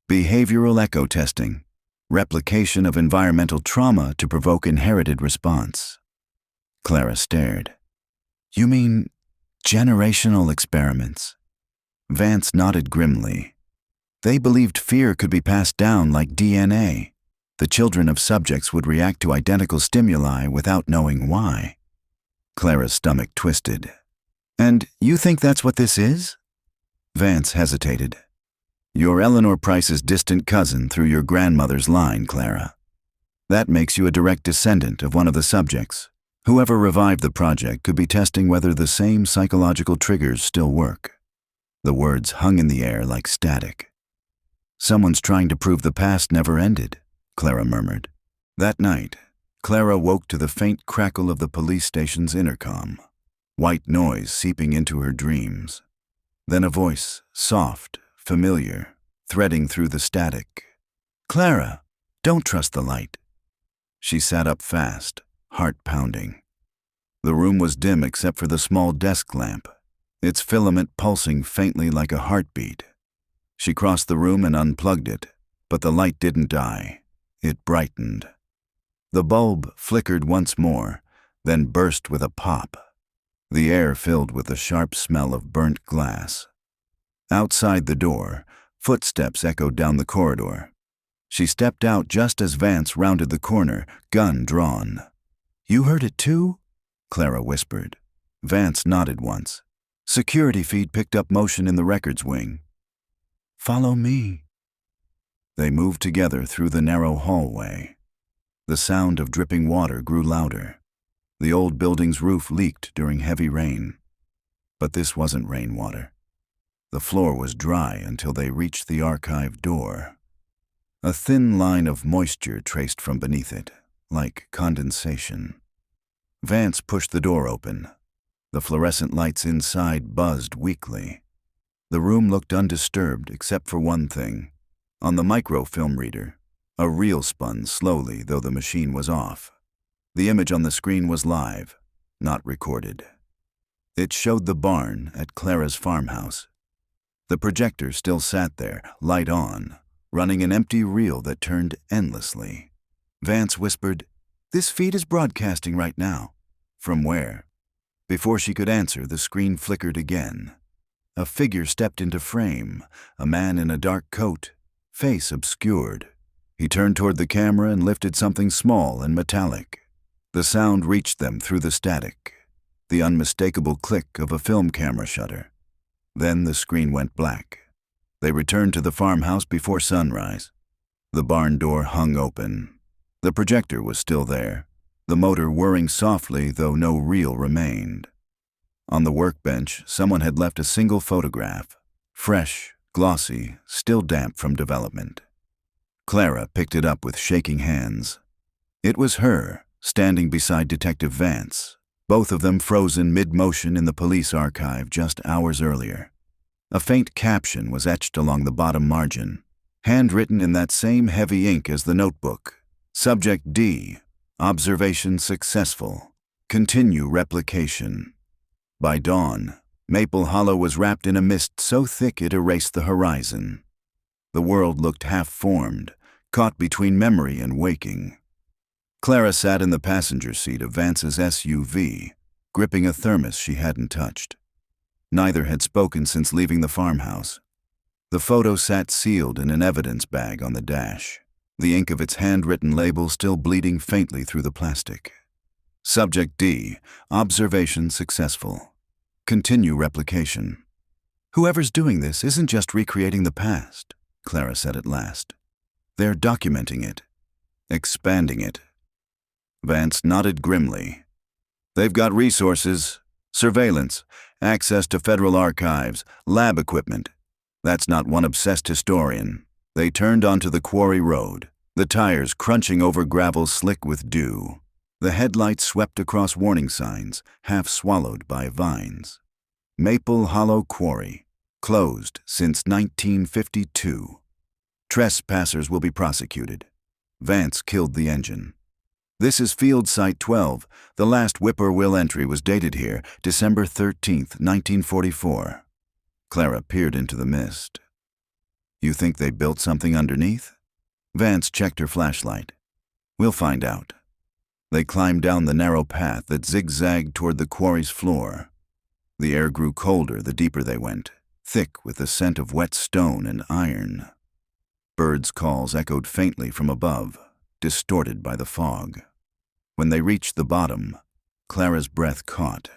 Behavioral echo testing. Replication of environmental trauma to provoke inherited response. Clara stared. "You mean generational experiments?" Vance nodded grimly. "They believed fear could be passed down like DNA. The children of subjects would react to identical stimuli without knowing why." Clara's stomach twisted. "And you think that's what this is?" Vance hesitated. "You're Eleanor Price's distant cousin through your grandmother's line, Clara. That makes you a direct descendant of one of the subjects. Whoever revived the project could be testing whether the same psychological triggers still work." The words hung in the air like static. "Someone's trying to prove the past never ended," Clara murmured. That night, Clara woke to the faint crackle of the police station's intercom, white noise seeping into her dreams. Then a voice, soft, familiar, threading through the static. "Clara, don't trust the light." She sat up fast, heart pounding. The room was dim except for the small desk lamp, its filament pulsing faintly like a heartbeat. She crossed the room and unplugged it, but the light didn't die. It brightened. The bulb flickered once more, then burst with a pop. The air filled with the sharp smell of burnt glass. Outside the door, footsteps echoed down the corridor. She stepped out just as Vance rounded the corner, gun drawn. "You heard it too?" Clara whispered. Vance nodded once. Security feed picked up motion in the records wing. "Follow me." They moved together through the narrow hallway. The sound of dripping water grew louder. The old building's roof leaked during heavy rain. But this wasn't rainwater. The floor was dry until they reached the archive door. A thin line of moisture traced from beneath it, like condensation. Vance pushed the door open. The fluorescent lights inside buzzed weakly. The room looked undisturbed except for one thing. On the microfilm reader, a reel spun slowly, though the machine was off. The image on the screen was live, not recorded. It showed the barn at Clara's farmhouse. The projector still sat there, light on, running an empty reel that turned endlessly. Vance whispered, "This feed is broadcasting right now." "From where?" Before she could answer, the screen flickered again. A figure stepped into frame, a man in a dark coat, face obscured. He turned toward the camera and lifted something small and metallic. The sound reached them through the static, the unmistakable click of a film camera shutter. Then the screen went black. They returned to the farmhouse before sunrise. The barn door hung open. The projector was still there, the motor whirring softly, though no reel remained. On the workbench, someone had left a single photograph, fresh, glossy, still damp from development. Clara picked it up with shaking hands. It was her, standing beside Detective Vance, both of them frozen mid-motion in the police archive just hours earlier. A faint caption was etched along the bottom margin, handwritten in that same heavy ink as the notebook. Subject D, observation successful. Continue replication. By dawn, Maple Hollow was wrapped in a mist so thick it erased the horizon. The world looked half-formed, caught between memory and waking. Clara sat in the passenger seat of Vance's SUV, gripping a thermos she hadn't touched. Neither had spoken since leaving the farmhouse. The photo sat sealed in an evidence bag on the dash, the ink of its handwritten label still bleeding faintly through the plastic. Subject D, observation successful. Continue replication. Whoever's doing this isn't just recreating the past, Clara said at last. They're documenting it, expanding it. Vance nodded grimly. They've got resources, surveillance, access to federal archives, lab equipment. That's not one obsessed historian. They turned onto the quarry road, the tires crunching over gravel slick with dew. The headlights swept across warning signs, half swallowed by vines. Maple Hollow Quarry, closed since 1952. Trespassers will be prosecuted. Vance killed the engine. This is Field Site 12. The last Whippoorwill entry was dated here, December 13th, 1944. Clara peered into the mist. You think they built something underneath? Vance checked her flashlight. We'll find out. They climbed down the narrow path that zigzagged toward the quarry's floor. The air grew colder the deeper they went, thick with the scent of wet stone and iron. Birds' calls echoed faintly from above, distorted by the fog. When they reached the bottom, Clara's breath caught.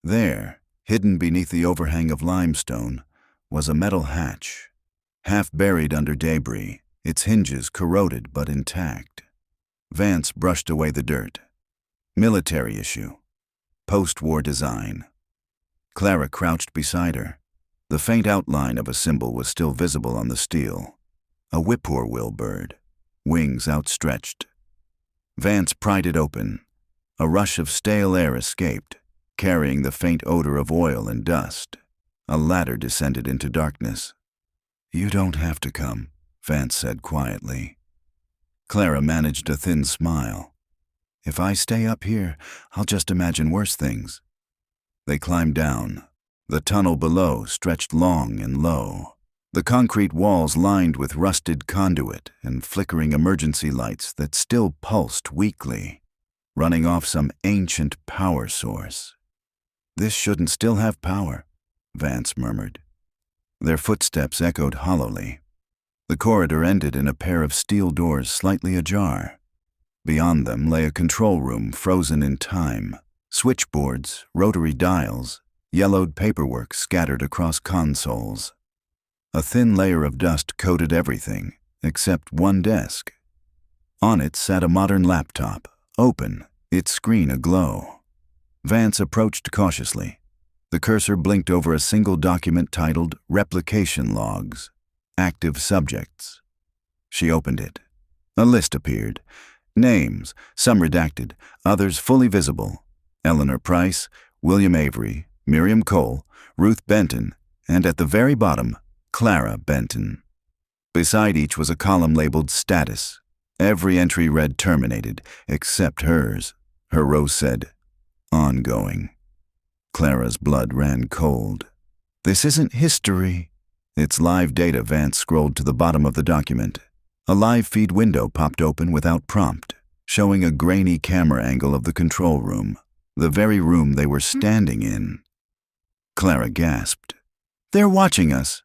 There, hidden beneath the overhang of limestone, was a metal hatch, half buried under debris, its hinges corroded but intact. Vance brushed away the dirt. Military issue. Post-war design. Clara crouched beside her. The faint outline of a symbol was still visible on the steel. A whippoorwill bird, wings outstretched. Vance pried it open. A rush of stale air escaped, carrying the faint odor of oil and dust. A ladder descended into darkness. You don't have to come, Vance said quietly. Clara managed a thin smile. If I stay up here, I'll just imagine worse things. They climbed down. The tunnel below stretched long and low. The concrete walls lined with rusted conduit and flickering emergency lights that still pulsed weakly, running off some ancient power source. This shouldn't still have power, Vance murmured. Their footsteps echoed hollowly. The corridor ended in a pair of steel doors slightly ajar. Beyond them lay a control room frozen in time. Switchboards, rotary dials, yellowed paperwork scattered across consoles. A thin layer of dust coated everything, except one desk. On it sat a modern laptop, open, its screen aglow. Vance approached cautiously. The cursor blinked over a single document titled Replication Logs, Active Subjects. She opened it. A list appeared. Names, some redacted, others fully visible. Eleanor Price, William Avery, Miriam Cole, Ruth Benton, and at the very bottom, Clara Benton. Beside each was a column labeled Status. Every entry read Terminated, except hers. Her row said, Ongoing. Clara's blood ran cold. This isn't history. It's live data. Vance scrolled to the bottom of the document. A live feed window popped open without prompt, showing a grainy camera angle of the control room, the very room they were standing in. Clara gasped. They're watching us.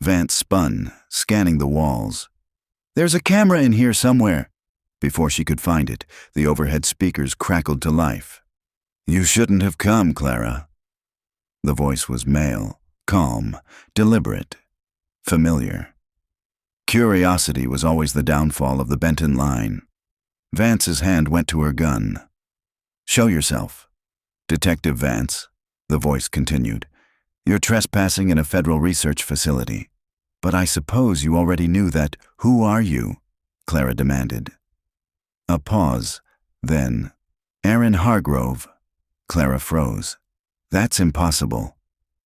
Vance spun, scanning the walls. There's a camera in here somewhere. Before she could find it, the overhead speakers crackled to life. "You shouldn't have come, Clara." The voice was male, calm, deliberate, familiar. Curiosity was always the downfall of the Benton line. Vance's hand went to her gun. "Show yourself." "Detective Vance," the voice continued. "You're trespassing in a federal research facility. But I suppose you already knew that. Who are you?" Clara demanded. A pause, then, "Aaron Hargrove." Clara froze. "That's impossible.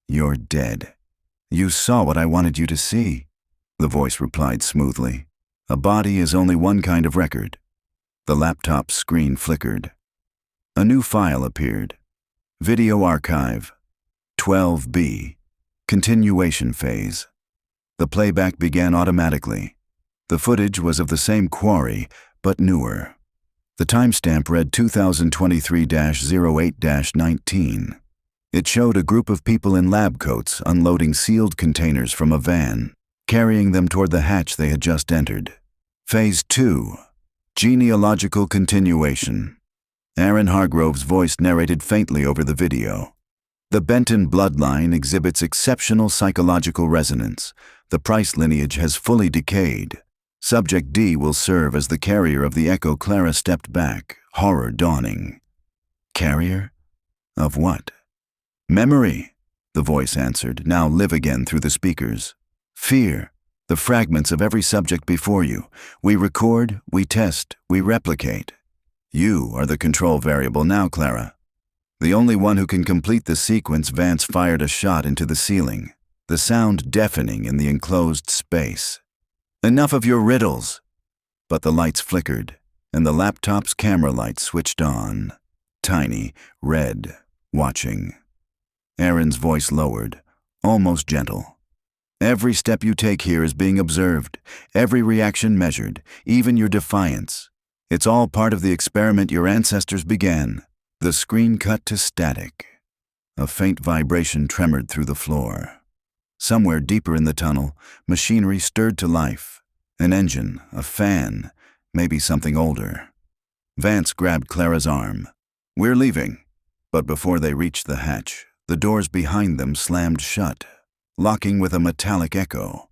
You're dead." "You saw what I wanted you to see," the voice replied smoothly. "A body is only one kind of record." The laptop screen flickered. A new file appeared. Video archive, 12B, continuation phase. The playback began automatically. The footage was of the same quarry, but newer. The timestamp read 2023-08-19. It showed a group of people in lab coats unloading sealed containers from a van, carrying them toward the hatch they had just entered. Phase 2, genealogical continuation. Aaron Hargrove's voice narrated faintly over the video. "The Benton bloodline exhibits exceptional psychological resonance. The Price lineage has fully decayed. Subject D will serve as the carrier of the echo." Clara stepped back, horror dawning. Carrier? Of what? "Memory," the voice answered, "now live again through the speakers. Fear, the fragments of every subject before you. We record, we test, we replicate. You are the control variable now, Clara. The only one who can complete the sequence." Vance fired a shot into the ceiling, the sound deafening in the enclosed space. "Enough of your riddles." But the lights flickered, and the laptop's camera light switched on. Tiny, red, watching. Aaron's voice lowered, almost gentle. "Every step you take here is being observed, every reaction measured, even your defiance. It's all part of the experiment your ancestors began." The screen cut to static. A faint vibration tremored through the floor. Somewhere deeper in the tunnel, machinery stirred to life. An engine, a fan, maybe something older. Vance grabbed Clara's arm. "We're leaving." But before they reached the hatch, the doors behind them slammed shut, locking with a metallic echo.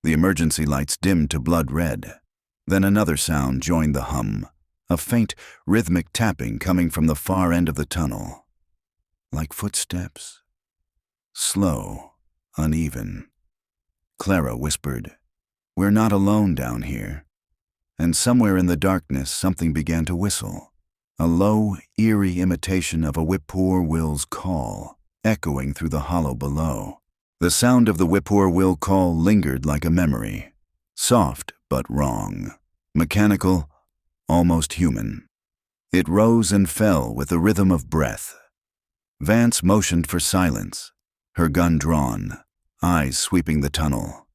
The emergency lights dimmed to blood red. Then another sound joined the hum, a faint, rhythmic tapping coming from the far end of the tunnel. Like footsteps. Slow, uneven. Clara whispered, "We're not alone down here." And somewhere in the darkness something began to whistle. A low, eerie imitation of a whippoorwill's call, echoing through the hollow below. The sound of the whippoorwill call lingered like a memory. Soft, but wrong. Mechanical, almost human. It rose and fell with the rhythm of breath. Vance motioned for silence, her gun drawn, eyes sweeping the tunnel.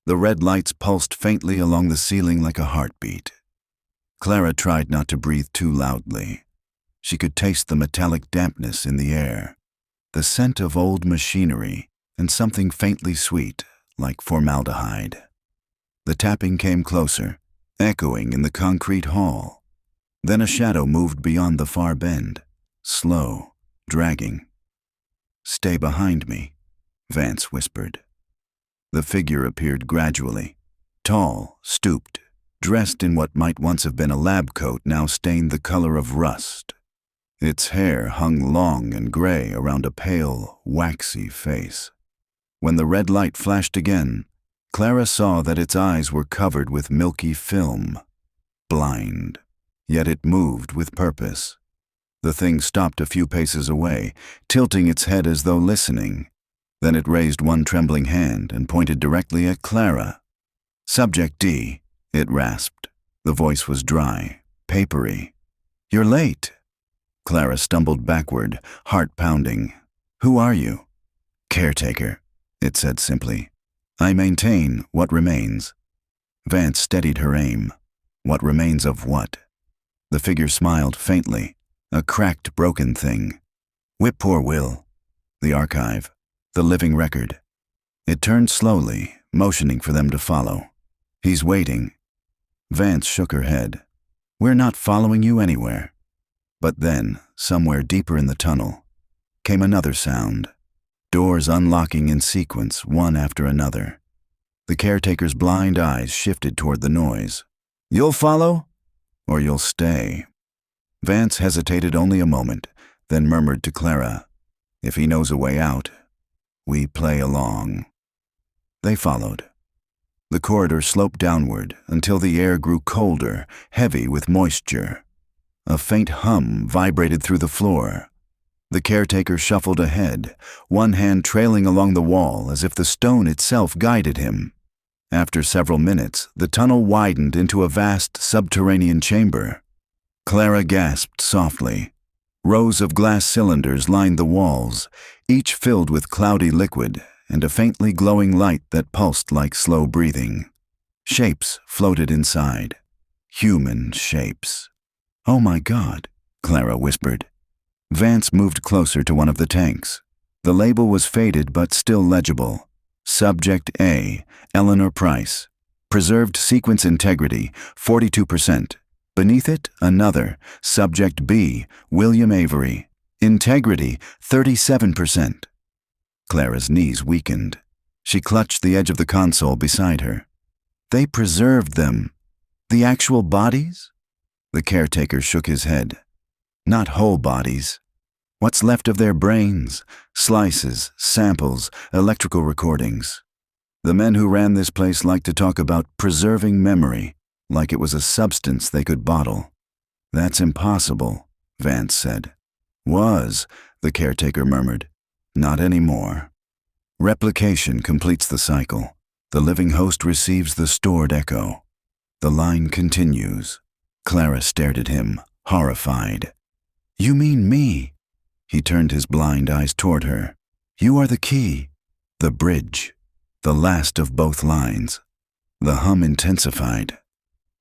The red lights pulsed faintly along the ceiling like a heartbeat. Clara tried not to breathe too loudly. She could taste the metallic dampness in the air, the scent of old machinery, and something faintly sweet, like formaldehyde. The tapping came closer, echoing in the concrete hall. Then a shadow moved beyond the far bend, slow, dragging. "Stay behind me," Vance whispered. The figure appeared gradually, tall, stooped, dressed in what might once have been a lab coat now stained the color of rust. Its hair hung long and gray around a pale, waxy face. When the red light flashed again, Clara saw that its eyes were covered with milky film. Blind, yet it moved with purpose. The thing stopped a few paces away, tilting its head as though listening. Then it raised one trembling hand and pointed directly at Clara. "Subject D," it rasped. The voice was dry, papery. "You're late." Clara stumbled backward, heart pounding. "Who are you?" "Caretaker," it said simply. "I maintain what remains." Vance steadied her aim. What remains of what? The figure smiled faintly, a cracked, broken thing. "Whippoorwill." The archive. The living record. It turned slowly, motioning for them to follow. "He's waiting." Vance shook her head. We're not following you anywhere." But then, somewhere deeper in the tunnel, came another sound. Doors unlocking in sequence, one after another. The caretaker's blind eyes shifted toward the noise. "You'll follow, or you'll stay." Vance hesitated only a moment, then murmured to Clara, "If he knows a way out, we play along." They followed. The corridor sloped downward until the air grew colder, heavy with moisture. A faint hum vibrated through the floor. The caretaker shuffled ahead, one hand trailing along the wall as if the stone itself guided him. After several minutes, the tunnel widened into a vast subterranean chamber. Clara gasped softly. Rows of glass cylinders lined the walls, each filled with cloudy liquid and a faintly glowing light that pulsed like slow breathing. Shapes floated inside. Human shapes. "Oh my God," Clara whispered. Vance moved closer to one of the tanks. The label was faded but still legible. Subject A, Eleanor Price. Preserved sequence integrity, 42%. Beneath it, another, Subject B, William Avery. Integrity, 37%. Clara's knees weakened. She clutched the edge of the console beside her. They preserved them. The actual bodies? The caretaker shook his head. Not whole bodies. What's left of their brains? Slices, samples, electrical recordings. The men who ran this place liked to talk about preserving memory, like it was a substance they could bottle. "That's impossible," Vance said. "Was," the caretaker murmured. "Not anymore." Replication completes the cycle. The living host receives the stored echo. The line continues. Clara stared at him, horrified. "You mean me?" He turned his blind eyes toward her. "You are the key, the bridge, the last of both lines." The hum intensified.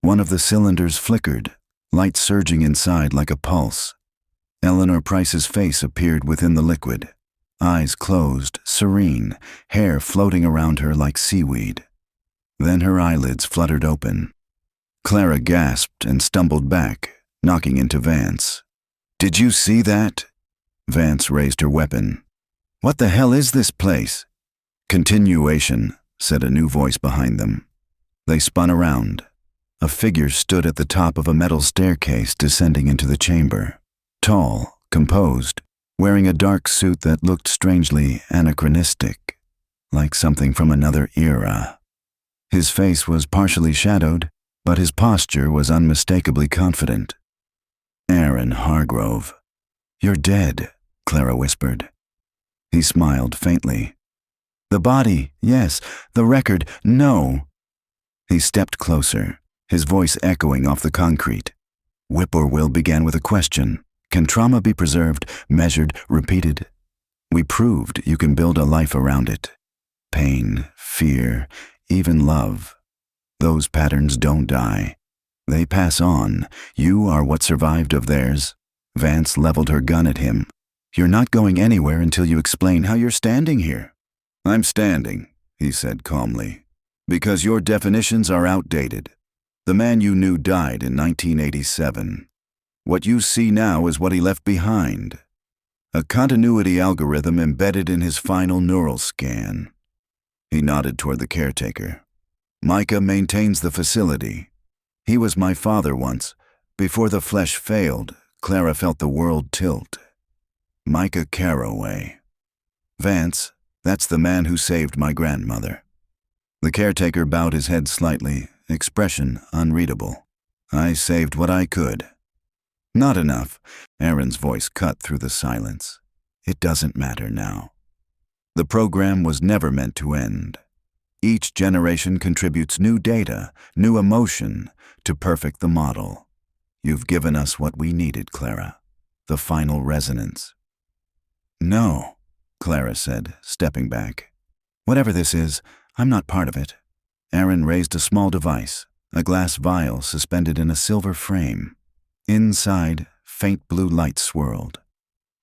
One of the cylinders flickered, light surging inside like a pulse. Eleanor Price's face appeared within the liquid. Eyes closed, serene, hair floating around her like seaweed. Then her eyelids fluttered open. Clara gasped and stumbled back, knocking into Vance. "Did you see that?" Vance raised her weapon. "What the hell is this place?" "Continuation," said a new voice behind them. They spun around. A figure stood at the top of a metal staircase descending into the chamber. Tall, composed, wearing a dark suit that looked strangely anachronistic, like something from another era. His face was partially shadowed, but his posture was unmistakably confident. "Aaron Hargrove." "You're dead," Clara whispered. He smiled faintly. "The body, yes. The record, no." He stepped closer, his voice echoing off the concrete. Whippoorwill began with a question. "Can trauma be preserved, measured, repeated?" "We proved you can build a life around it. Pain, fear, even love. Those patterns don't die. They pass on. You are what survived of theirs." Vance leveled her gun at him. "You're not going anywhere until you explain how you're standing here." "I'm standing," he said calmly, "because your definitions are outdated. The man you knew died in 1987. What you see now is what he left behind. A continuity algorithm embedded in his final neural scan." He nodded toward the caretaker. "Micah maintains the facility. He was my father once. Before the flesh failed, Clara felt the world tilt. Micah Carroway. Vance, that's the man who saved my grandmother." The caretaker bowed his head slightly, expression unreadable. "I saved what I could." "Not enough." Aaron's voice cut through the silence. "It doesn't matter now. The program was never meant to end. Each generation contributes new data, new emotion, to perfect the model. You've given us what we needed, Clara. The final resonance." "No," Clara said, stepping back. "Whatever this is, I'm not part of it." Aaron raised a small device, a glass vial suspended in a silver frame. Inside, faint blue light swirled.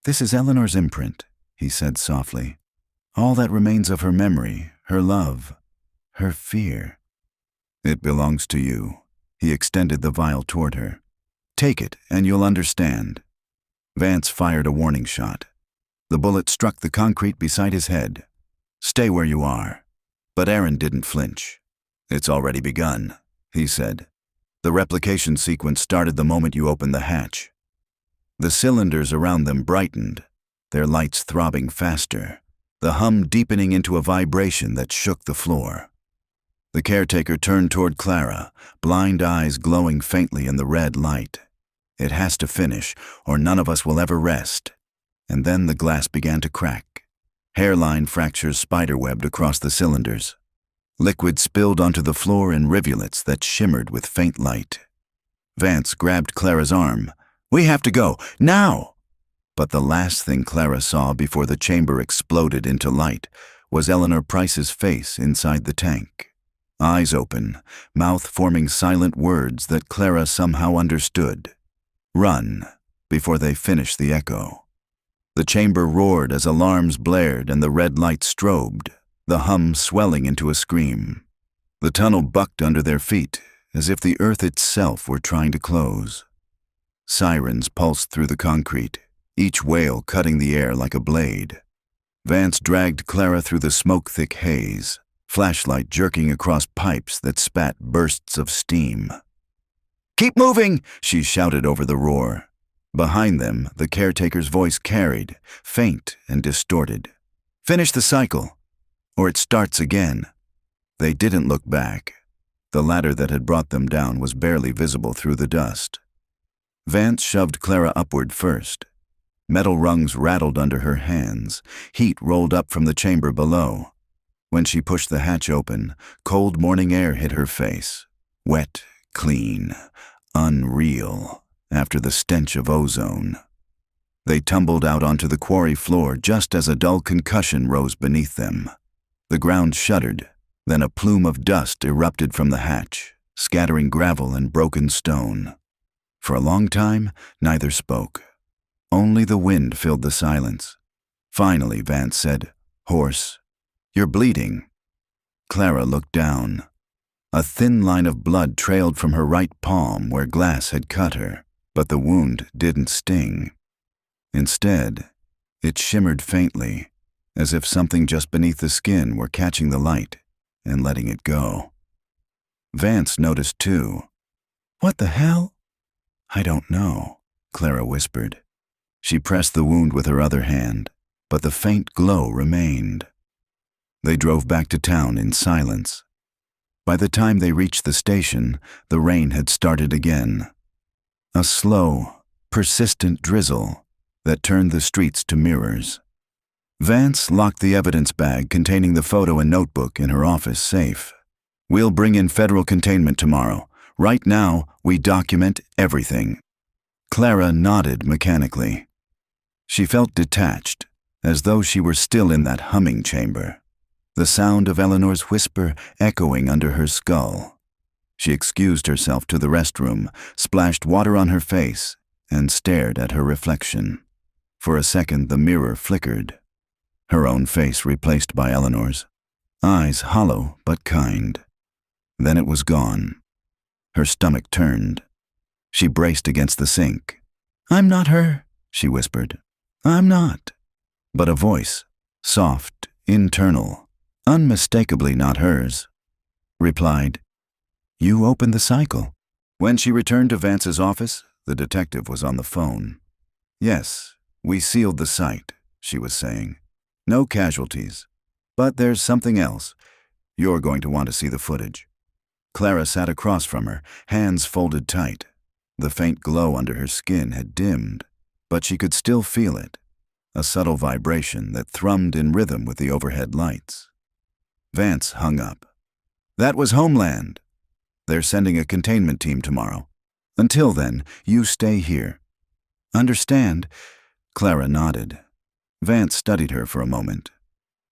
"This is Eleanor's imprint," he said softly. "All that remains of her memory, her love, her fear." "It belongs to you." He extended the vial toward her. Take it, and you'll understand." Vance fired a warning shot. The bullet struck the concrete beside his head. "Stay where you are." But Aaron didn't flinch. "It's already begun," he said. "The replication sequence started the moment you opened the hatch." The cylinders around them brightened, their lights throbbing faster, the hum deepening into a vibration that shook the floor. The caretaker turned toward Clara, blind eyes glowing faintly in the red light. "It has to finish, or none of us will ever rest." And then the glass began to crack. Hairline fractures spiderwebbed across the cylinders. Liquid spilled onto the floor in rivulets that shimmered with faint light. Vance grabbed Clara's arm. "We have to go, now!" But the last thing Clara saw before the chamber exploded into light was Eleanor Price's face inside the tank. Eyes open, mouth forming silent words that Clara somehow understood. "Run," before they finished the echo. The chamber roared as alarms blared and the red light strobed, the hum swelling into a scream. The tunnel bucked under their feet, as if the earth itself were trying to close. Sirens pulsed through the concrete, each wail cutting the air like a blade. Vance dragged Clara through the smoke-thick haze, flashlight jerking across pipes that spat bursts of steam. "Keep moving!" she shouted over the roar. Behind them, the caretaker's voice carried, faint and distorted. "Finish the cycle, or it starts again." They didn't look back. The ladder that had brought them down was barely visible through the dust. Vance shoved Clara upward first. Metal rungs rattled under her hands. Heat rolled up from the chamber below. When she pushed the hatch open, cold morning air hit her face. Wet, clean, unreal, after the stench of ozone. They tumbled out onto the quarry floor just as a dull concussion rose beneath them. The ground shuddered, then a plume of dust erupted from the hatch, scattering gravel and broken stone. For a long time, neither spoke. Only the wind filled the silence. Finally, Vance said, "Horse, you're bleeding." Clara looked down. A thin line of blood trailed from her right palm where glass had cut her, but the wound didn't sting. Instead, it shimmered faintly, as if something just beneath the skin were catching the light and letting it go. Vance noticed too. "What the hell?" "I don't know," Clara whispered. She pressed the wound with her other hand, but the faint glow remained. They drove back to town in silence. By the time they reached the station, the rain had started again. A slow, persistent drizzle that turned the streets to mirrors. Vance locked the evidence bag containing the photo and notebook in her office safe. "We'll bring in federal containment tomorrow. Right now, we document everything." Clara nodded mechanically. She felt detached, as though she were still in that humming chamber, the sound of Eleanor's whisper echoing under her skull. She excused herself to the restroom, splashed water on her face, and stared at her reflection. For a second, the mirror flickered. Her own face replaced by Eleanor's, eyes hollow but kind. Then it was gone. Her stomach turned. She braced against the sink. "I'm not her," she whispered. "I'm not." But a voice, soft, internal, unmistakably not hers, replied, "You opened the cycle." When she returned to Vance's office, the detective was on the phone. "Yes, we sealed the site," she was saying. "No casualties. But there's something else. You're going to want to see the footage." Clara sat across from her, hands folded tight. The faint glow under her skin had dimmed, but she could still feel it, a subtle vibration that thrummed in rhythm with the overhead lights. Vance hung up. "That was Homeland. They're sending a containment team tomorrow. Until then, you stay here." "Understand?" Clara nodded. Vance studied her for a moment.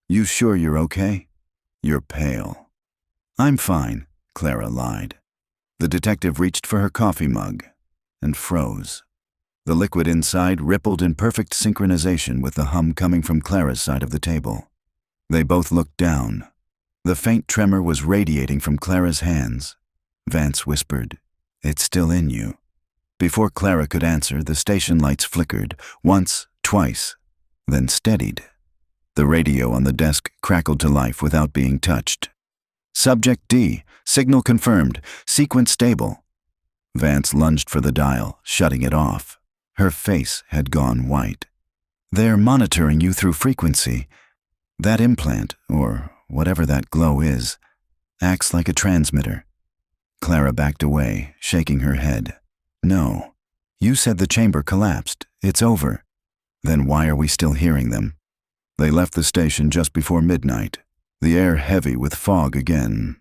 "You sure you're okay? You're pale." "I'm fine," Clara lied. The detective reached for her coffee mug and froze. The liquid inside rippled in perfect synchronization with the hum coming from Clara's side of the table. They both looked down. The faint tremor was radiating from Clara's hands. Vance whispered, "It's still in you. Before Clara could answer, the station lights flickered, once, twice, then steadied. The radio on the desk crackled to life without being touched. Subject D, signal confirmed, sequence stable. Vance lunged for the dial, shutting it off. Her face had gone white. They're monitoring you through frequency. That implant, or whatever that glow is, acts like a transmitter. Clara backed away, shaking her head. No. You said the chamber collapsed. It's over. Then why are we still hearing them? They left the station just before midnight, the air heavy with fog again.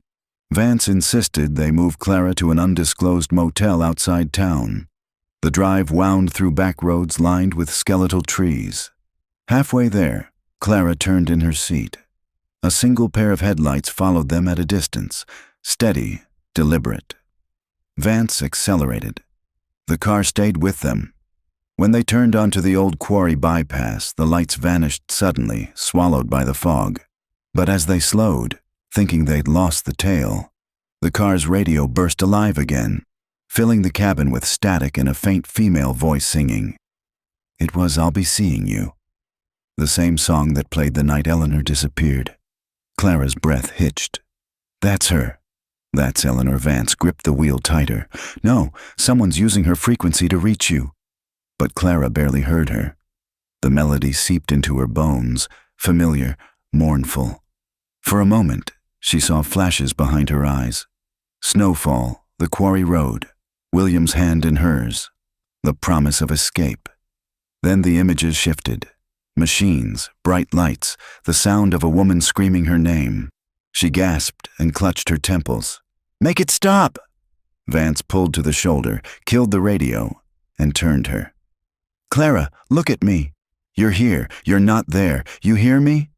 Vance insisted they move Clara to an undisclosed motel outside town. The drive wound through back roads lined with skeletal trees. Halfway there, Clara turned in her seat. A single pair of headlights followed them at a distance, steady, deliberate. Vance accelerated. The car stayed with them. When they turned onto the old quarry bypass, the lights vanished suddenly, swallowed by the fog. But as they slowed, thinking they'd lost the tail, the car's radio burst alive again, filling the cabin with static and a faint female voice singing. It was "I'll Be Seeing You," the same song that played the night Eleanor disappeared. Clara's breath hitched. That's her. That's Eleanor. Vance gripped the wheel tighter. No, someone's using her frequency to reach you. But Clara barely heard her. The melody seeped into her bones, familiar, mournful. For a moment, she saw flashes behind her eyes. Snowfall, the quarry road, William's hand in hers, the promise of escape. Then the images shifted. Machines, bright lights, the sound of a woman screaming her name. She gasped and clutched her temples. "Make it stop!" Vance pulled to the shoulder, killed the radio, and turned her. "Clara, look at me. You're here. You're not there. You hear me?"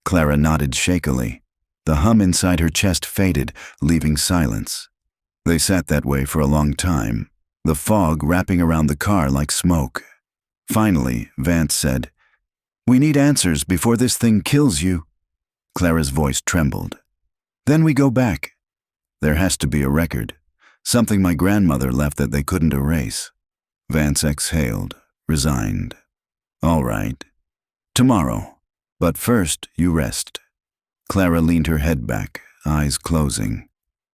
Clara nodded shakily. The hum inside her chest faded, leaving silence. They sat that way for a long time, the fog wrapping around the car like smoke. Finally, Vance said, "We need answers before this thing kills you." Clara's voice trembled. "Then we go back. There has to be a record, something my grandmother left that they couldn't erase." Vance exhaled, resigned. "All right. Tomorrow. But first, you rest." Clara leaned her head back, eyes closing.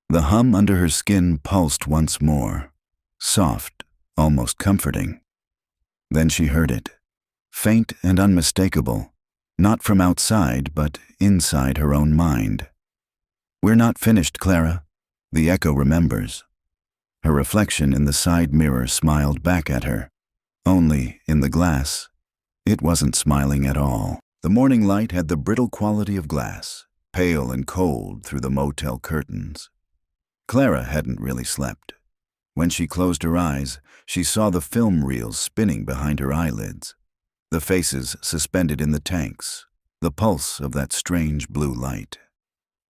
The hum under her skin pulsed once more, soft, almost comforting. Then she heard it, faint and unmistakable, not from outside, but inside her own mind. "We're not finished, Clara." The echo remembers. Her reflection in the side mirror smiled back at her. Only, in the glass, it wasn't smiling at all. The morning light had the brittle quality of glass, pale and cold through the motel curtains. Clara hadn't really slept. When she closed her eyes, she saw the film reels spinning behind her eyelids, the faces suspended in the tanks, the pulse of that strange blue light.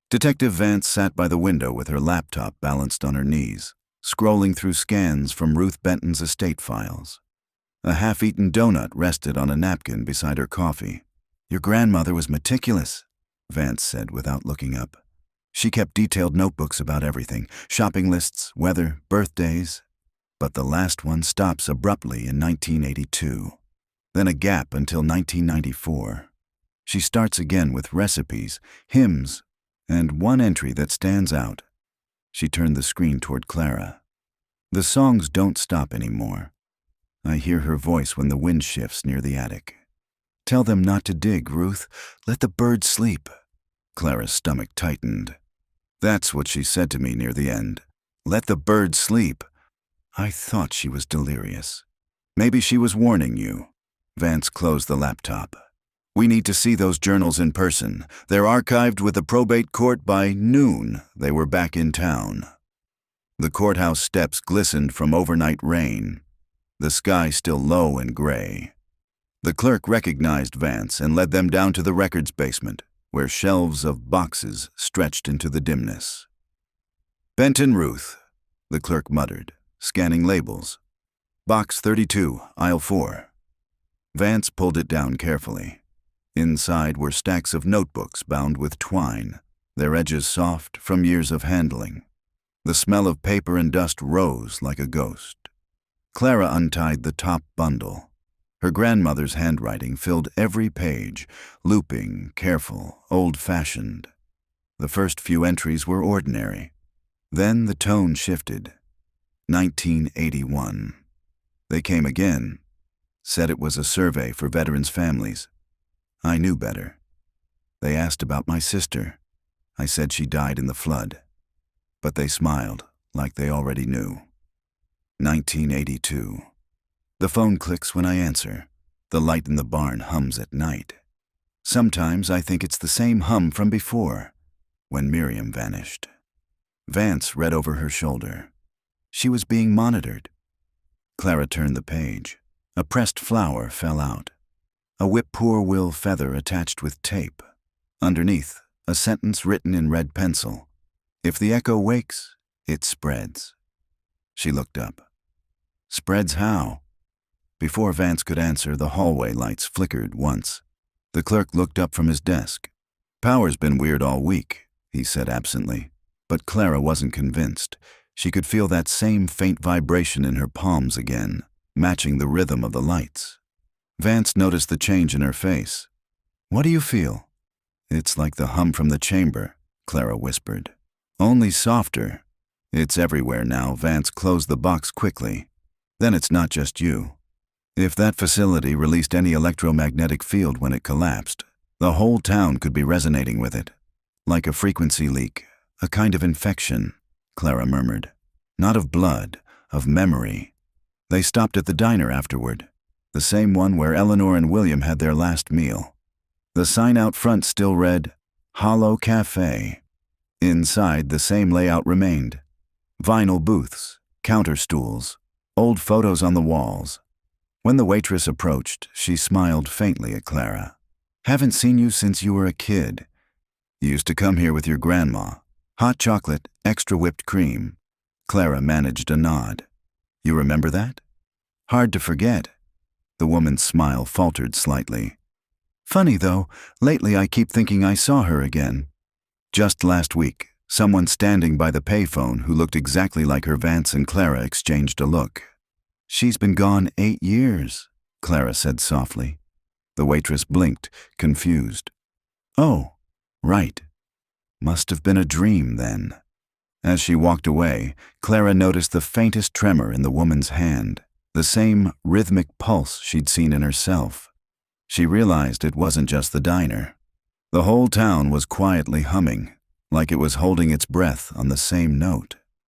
Detective Vance sat by the window with her laptop balanced on her knees, scrolling through scans from Ruth Benton's estate files. A half-eaten donut rested on a napkin beside her coffee. "Your grandmother was meticulous," Vance said without looking up. She kept detailed notebooks about everything, shopping lists, weather, birthdays. But the last one stops abruptly in 1982. Then a gap until 1994. She starts again with recipes, hymns, and one entry that stands out. She turned the screen toward Clara. "The songs don't stop anymore. I hear her voice when the wind shifts near the attic. Tell them not to dig, Ruth. Let the birds sleep." Clara's stomach tightened. That's what she said to me near the end. "Let the birds sleep." I thought she was delirious. "Maybe she was warning you." Vance closed the laptop. "We need to see those journals in person. They're archived with the probate court. By noon, they were back in town." The courthouse steps glistened from overnight rain, the sky still low and gray. The clerk recognized Vance and led them down to the records basement, where shelves of boxes stretched into the dimness. "Benton Ruth," the clerk muttered, scanning labels. "Box 32, aisle 4. Vance pulled it down carefully. Inside were stacks of notebooks bound with twine, their edges soft from years of handling. The smell of paper and dust rose like a ghost. Clara untied the top bundle. Her grandmother's handwriting filled every page, looping, careful, old-fashioned. The first few entries were ordinary. Then the tone shifted. 1981. They came again, said it was a survey for veterans' families. I knew better. They asked about my sister. I said she died in the flood. But they smiled, like they already knew. 1982. The phone clicks when I answer. The light in the barn hums at night. Sometimes I think it's the same hum from before, when Miriam vanished. Vance read over her shoulder. She was being monitored. Clara turned the page. A pressed flower fell out. A whippoorwill feather attached with tape. Underneath, a sentence written in red pencil. If the echo wakes, it spreads. She looked up. Spreads how? Before Vance could answer, the hallway lights flickered once. The clerk looked up from his desk. Power's been weird all week, he said absently. But Clara wasn't convinced. She could feel that same faint vibration in her palms again, matching the rhythm of the lights. Vance noticed the change in her face. What do you feel? It's like the hum from the chamber, Clara whispered. Only softer. It's everywhere now. Vance closed the box quickly. Then it's not just you. If that facility released any electromagnetic field when it collapsed, the whole town could be resonating with it. Like a frequency leak, a kind of infection, Clara murmured. Not of blood, of memory. They stopped at the diner afterward, the same one where Eleanor and William had their last meal. The sign out front still read, Hollow Cafe. Inside, the same layout remained. Vinyl booths, counter stools, old photos on the walls. When the waitress approached, she smiled faintly at Clara. Haven't seen you since you were a kid. You used to come here with your grandma. Hot chocolate, extra whipped cream. Clara managed a nod. You remember that? Hard to forget. The woman's smile faltered slightly. Funny though, lately I keep thinking I saw her again. Just last week, someone standing by the payphone who looked exactly like her. Vance and Clara exchanged a look. She's been gone 8 years, Clara said softly. The waitress blinked, confused. Oh, right. Must have been a dream then. As she walked away, Clara noticed the faintest tremor in the woman's hand, the same rhythmic pulse she'd seen in herself. She realized it wasn't just the diner. The whole town was quietly humming, like it was holding its breath on the same note.